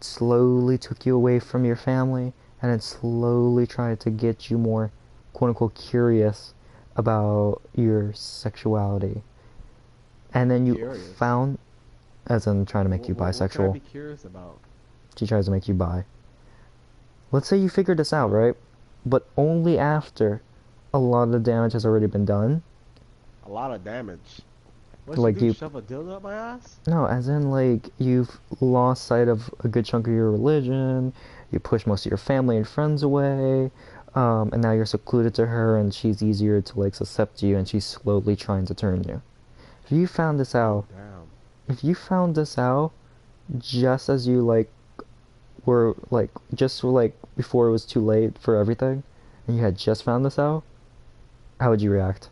Slowly took you away from your family, and then slowly tried to get you more, quote-unquote, curious about your sexuality. And then you found... As in trying to make you bisexual. What can I be curious about? She tries to make you bi. Let's say you figured this out, right? But only after a lot of the damage has already been done. A lot of damage? What Like you shove a dildo up my ass? No, as in like you've lost sight of a good chunk of your religion, you push most of your family and friends away, and now you're secluded to her and she's easier to like accept you and she's slowly trying to turn you. If you found this out, if you found this out just as you like were like just like before it was too late for everything, and you had just found this out, how would you react?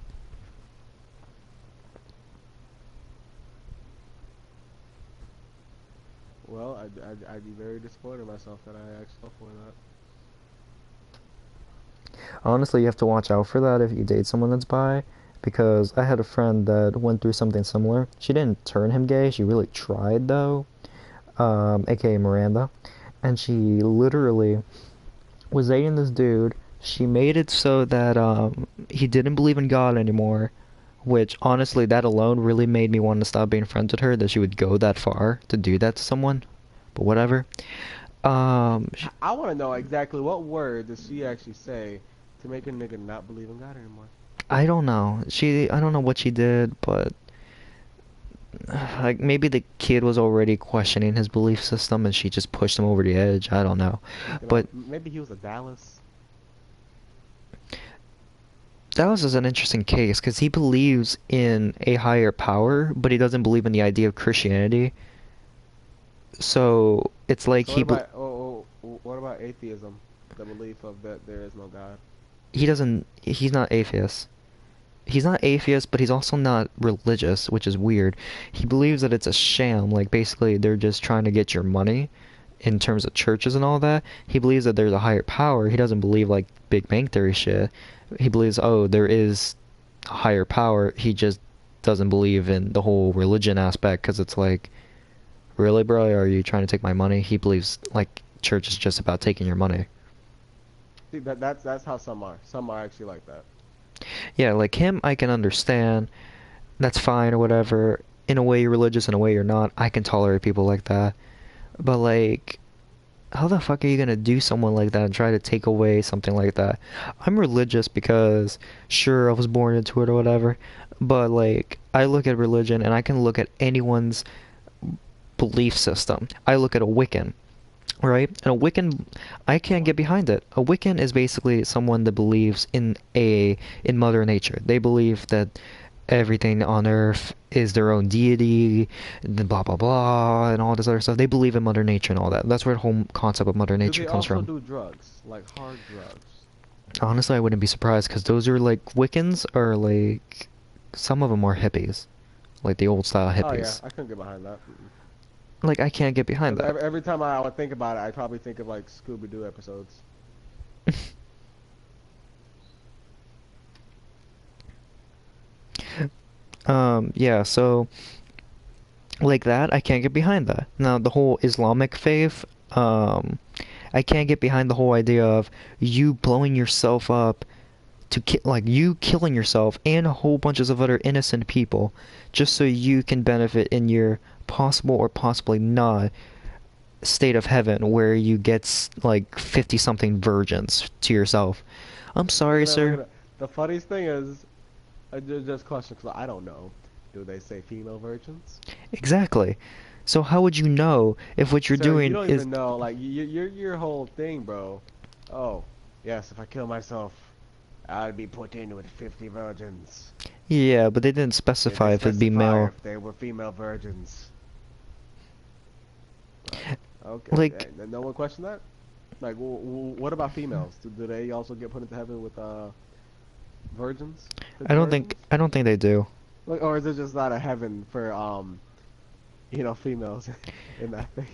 Well, I'd be very disappointed in myself that I actually fell for that. Honestly, you have to watch out for that if you date someone that's bi, because I had a friend that went through something similar. She didn't turn him gay, she really tried though, aka Miranda, and she literally was dating this dude. She made it so that he didn't believe in God anymore, which honestly, that alone really made me want to stop being friends with her, that she would go that far to do that to someone. But whatever. I want to know exactly what word does she actually say to make a nigga not believe in God anymore. I don't know. I don't know what she did, but like maybe the kid was already questioning his belief system and she just pushed him over the edge. I don't know. Thinking But maybe he was a Dallas. Dallas is an interesting case because he believes in a higher power, but he doesn't believe in the idea of Christianity. So it's like So what about atheism? The belief of that there is no God. he's not atheist. He's not atheist, but he's also not religious, which is weird. He believes that it's a sham, like basically they're just trying to get your money in terms of churches and all that. He believes that there's a higher power. He doesn't believe like Big Bang Theory shit. He believes, oh, there is a higher power. He just doesn't believe in the whole religion aspect because it's like, really, bro? Are you trying to take my money? He believes like church is just about taking your money. See, that's how some are. Some are actually like that. Yeah, like him, I can understand. That's fine or whatever. In a way, you're religious. In a way, you're not. I can tolerate people like that. But like, how the fuck are you gonna do someone like that and try to take away something like that? I'm religious because, sure, I was born into it or whatever. But like, I look at religion and I can look at anyone's belief system. I look at a Wiccan, right? And a Wiccan, I can't get behind it. A Wiccan is basically someone that believes in Mother Nature. They believe that everything on Earth is their own deity, and blah blah blah, and all this other stuff. They believe in Mother Nature and all that. That's where the whole concept of Mother Do Nature they comes also from. do drugs, like hard drugs? Honestly, I wouldn't be surprised because those are like Wiccans are like some of them are hippies, like the old style Oh yeah, hippies. I couldn't get behind that. Like I can't get behind Because that. every time I would think about it, I'd probably think of like Scooby Doo episodes. Yeah, so like that, I can't get behind that. Now, the whole Islamic faith, I can't get behind the whole idea of you blowing yourself up to like you killing yourself and a whole bunch of other innocent people just so you can benefit in your possible or possibly not state of heaven where you get like 50 something virgins to yourself. I'm Look sorry, at that, look at sir. that. The funniest thing is, I just question because I don't know. Do they say female virgins? Exactly. So how would you know if what you're Sir, you doing don't is even know. Like your whole thing, bro. Oh, yes. If I kill myself, I'd be put in with 50 virgins. yeah, but they didn't Did they specify if it'd be specify male. if they were female virgins? Okay. Like No one questioned that. Like, what about females? Do they also get put into heaven with virgins? 50 virgins? I don't think they do. Like, or is it just not a heaven for females in that thing?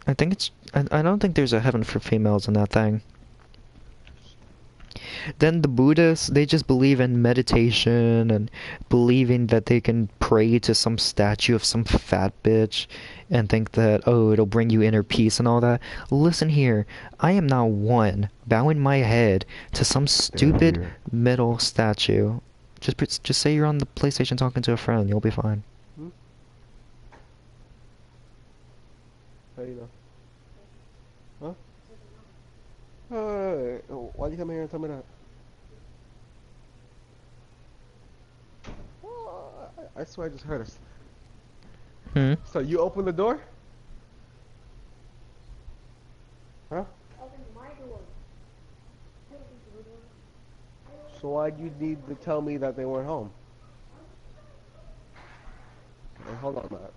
I don't think there's a heaven for females in that thing. Then the Buddhists, they just believe in meditation and believing that they can pray to some statue of some fat bitch and think that, oh, it'll bring you inner peace and all that. Listen here, I am not one bowing my head to some Same stupid here. metal statue. Just say you're on the PlayStation talking to a friend, you'll be fine. Hmm? How you know? Huh? Why'd you come here and tell me that? Oh, I swear I just heard us. Hmm? So you opened the door? Huh? So why'd you need to tell me that they weren't home? Hey, hold on, Matt.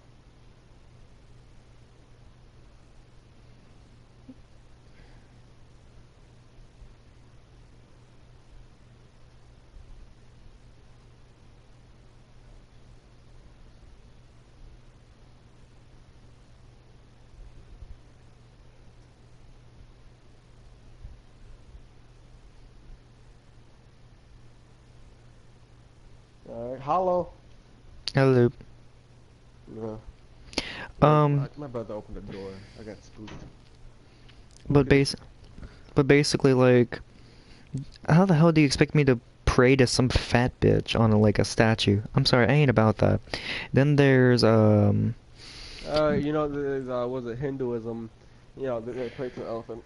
Alright, hollow. Hello. Yeah. Um, My brother opened the door. I got spooked. but Okay. bas but basically, like, how the hell do you expect me to pray to some fat bitch on like a statue? I'm sorry, I ain't about that. Then there's There's was it Hinduism? They pray to the elephant.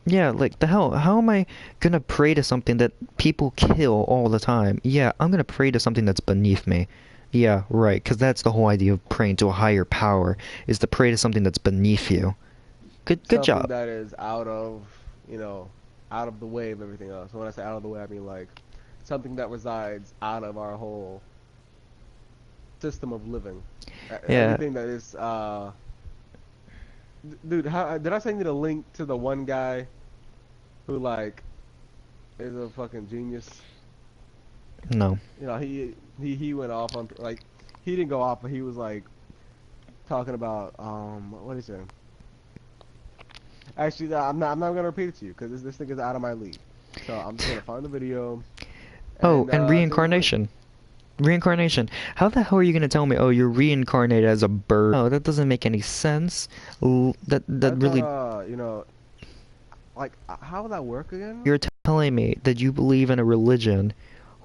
yeah, like the hell, how am I gonna pray to something that people kill all the time? Yeah, I'm gonna pray to something that's beneath me. Yeah, right. Because that's the whole idea of praying to a higher power, is to pray to something that's beneath you. Good Something job. that is out of, out of the way of everything else. When I say out of the way, I mean like something that resides out of our whole system of living. Yeah. Everything that is, dude, how did I send you the link to the one guy who like is a fucking genius? No. He went off on like he didn't go off, but he was like talking about what is it? Actually, I'm not gonna repeat it to you because this thing is out of my league. So I'm just gonna find the video Oh, and and send you the link. reincarnation. Reincarnation. How the hell are you gonna tell me, oh, you're reincarnated as a bird? No, that doesn't make any sense. That I thought really. like how would that work again? You're telling me that you believe in a religion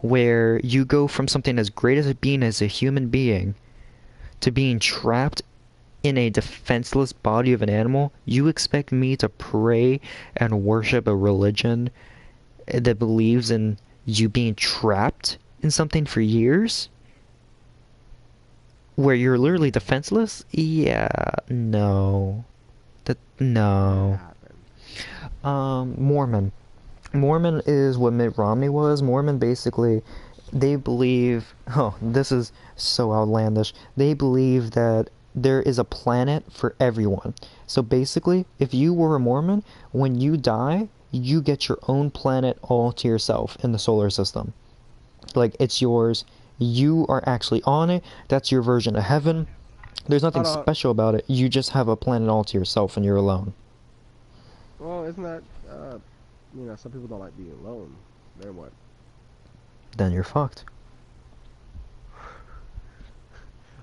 where you go from something as great as being as a human being to being trapped in a defenseless body of an animal. You expect me to pray and worship a religion that believes in you being trapped in something for years? Where you're literally defenseless? Yeah, no. Can't No. happen. Mormon. Mormon is what Mitt Romney was. Mormon basically, they believe, oh, this is so outlandish. They believe that there is a planet for everyone. So basically, if you were a Mormon, when you die, you get your own planet all to yourself in the solar system. Like, it's yours. You are actually on it. That's your version of heaven. There's nothing Hold on. special about it. You just have a planet all to yourself and you're alone. Well, isn't that some people don't like being alone. Then what? Then you're fucked.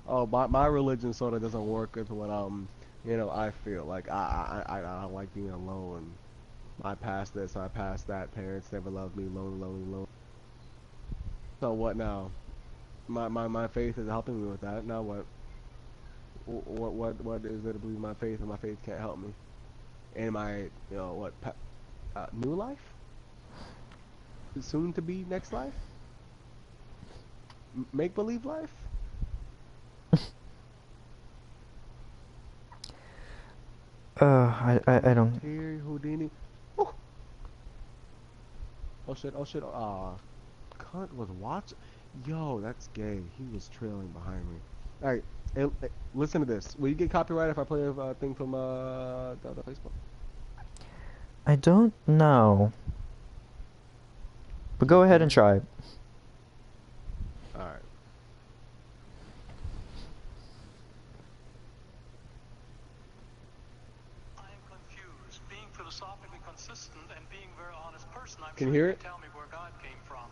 Oh, my religion sort of doesn't work with what I feel like I don't like being alone. I passed this, I passed that. Parents never loved me. Lonely, lonely, lonely. So what now? My faith is helping me with that. Now what? What is there to believe in my faith and my faith can't help me? In my new life? Soon to be next life? Make believe life? I don't. Terry Houdini. Oh, oh shit! Oh shit! Cunt was watching. Yo, that's gay. He was trailing behind me. All right, listen to this. Will you get copyright if I play a thing from the Facebook? I don't know. But go ahead and Okay. try it. All right. I am confused. Being philosophically consistent and being a very honest person, I'm Can sure you hear you it? can tell me where God came from.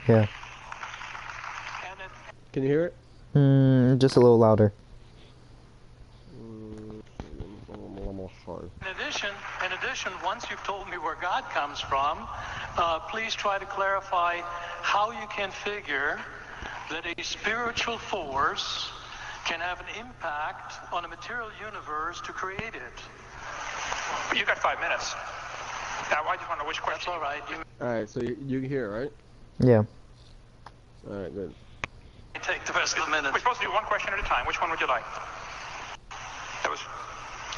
Yeah. And then, Can you hear it? Just a little louder. I'm almost sorry. in addition, once you've told me where God comes from, please try to clarify how you can figure that a spiritual force can have an impact on a material universe to create it. You got 5 minutes. Now, I just want to know which That's question. all right. You All right. So you can hear it, right? Yeah. All right. Good. may take the rest of the minute. We're supposed to do one question at a time. Which one would you like? That was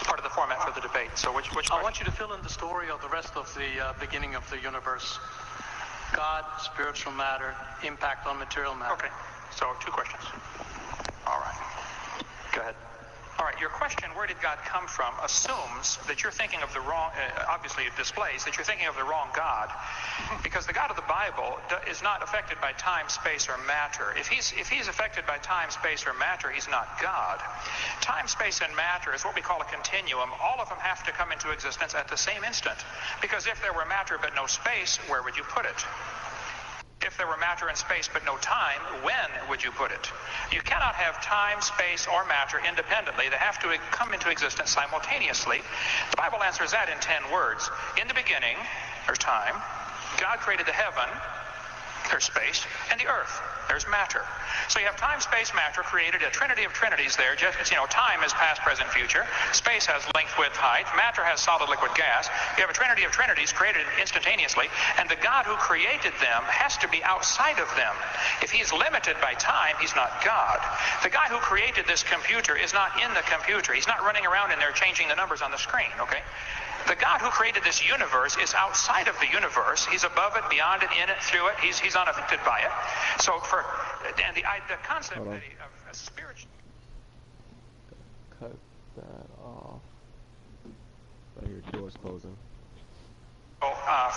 part of the format for the debate. So which I question? want you to fill in the story of the rest of the beginning of the universe. God, spiritual matter, impact on material matter. Okay. So 2 questions. All right. Go ahead. All right, your question, where did God come from, assumes that you're thinking of the wrong, obviously it displays that you're thinking of the wrong God. Because the God of the Bible is not affected by time, space, or matter. If he's affected by time, space, or matter, he's not God. Time, space, and matter is what we call a continuum. All of them have to come into existence at the same instant. Because if there were matter but no space, where would you put it? If there were matter and space but no time, when would you put it? You cannot have time, space, or matter independently. They have to come into existence simultaneously. The Bible answers that in 10 words. In the beginning, there's time. God created the heaven. There's space and the earth. There's matter. So you have time, space, matter created a trinity of trinities there. Just, time is past, present, future. Space has length, width, height. Matter has solid, liquid, gas. You have a trinity of trinities created instantaneously, and the God who created them has to be outside of them. If he's limited by time, he's not God. The guy who created this computer is not in the computer. He's not running around in there changing the numbers on the screen, okay? The God who created this universe is outside of the universe. He's above it, beyond it, in it, through it. He's unaffected by it. So the concept of a spiritual... Cut that off. I hear doors closing.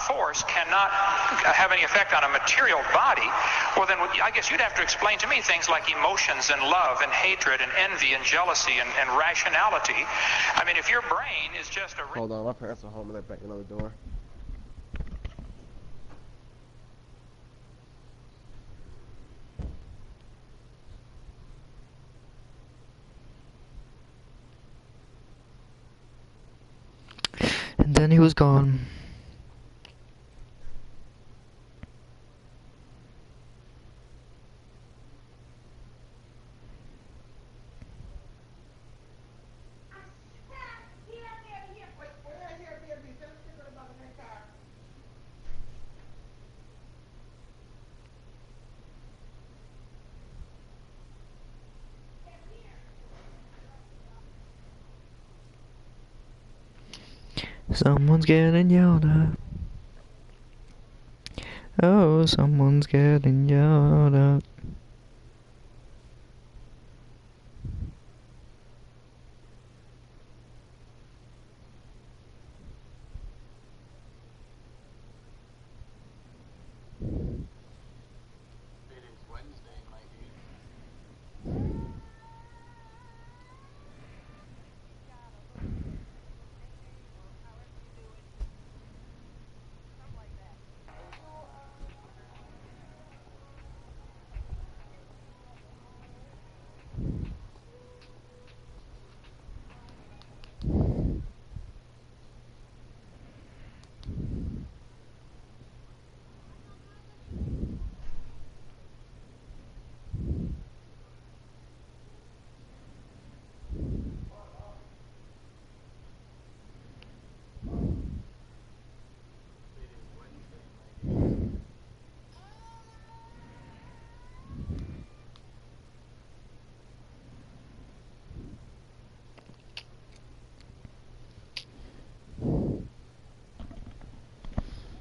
Force cannot have any effect on a material body, well then I guess you'd have to explain to me things like emotions and love and hatred and envy and jealousy and rationality. I mean, if your brain is just a... Hold on, my parents are home and they're banging on the door. And then he was gone. Someone's getting yelled at. Oh, someone's getting yelled at.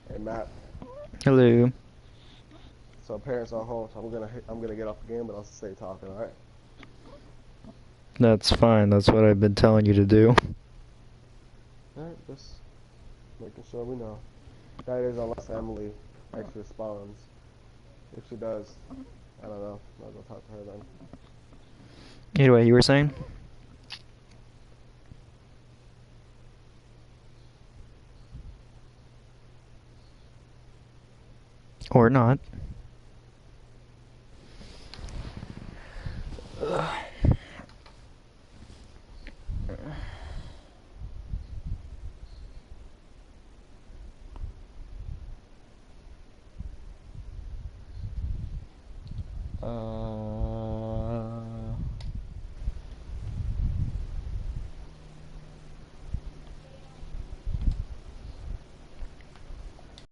Hey Matt. Hello. So parents are home, so I'm gonna get off the game, but I'll stay talking, alright? That's fine. That's what I've been telling you to do. Alright, just making sure we know. That is unless Emily actually responds. If she does, I don't know. I'll go talk to her then. Anyway, you were saying? Or not.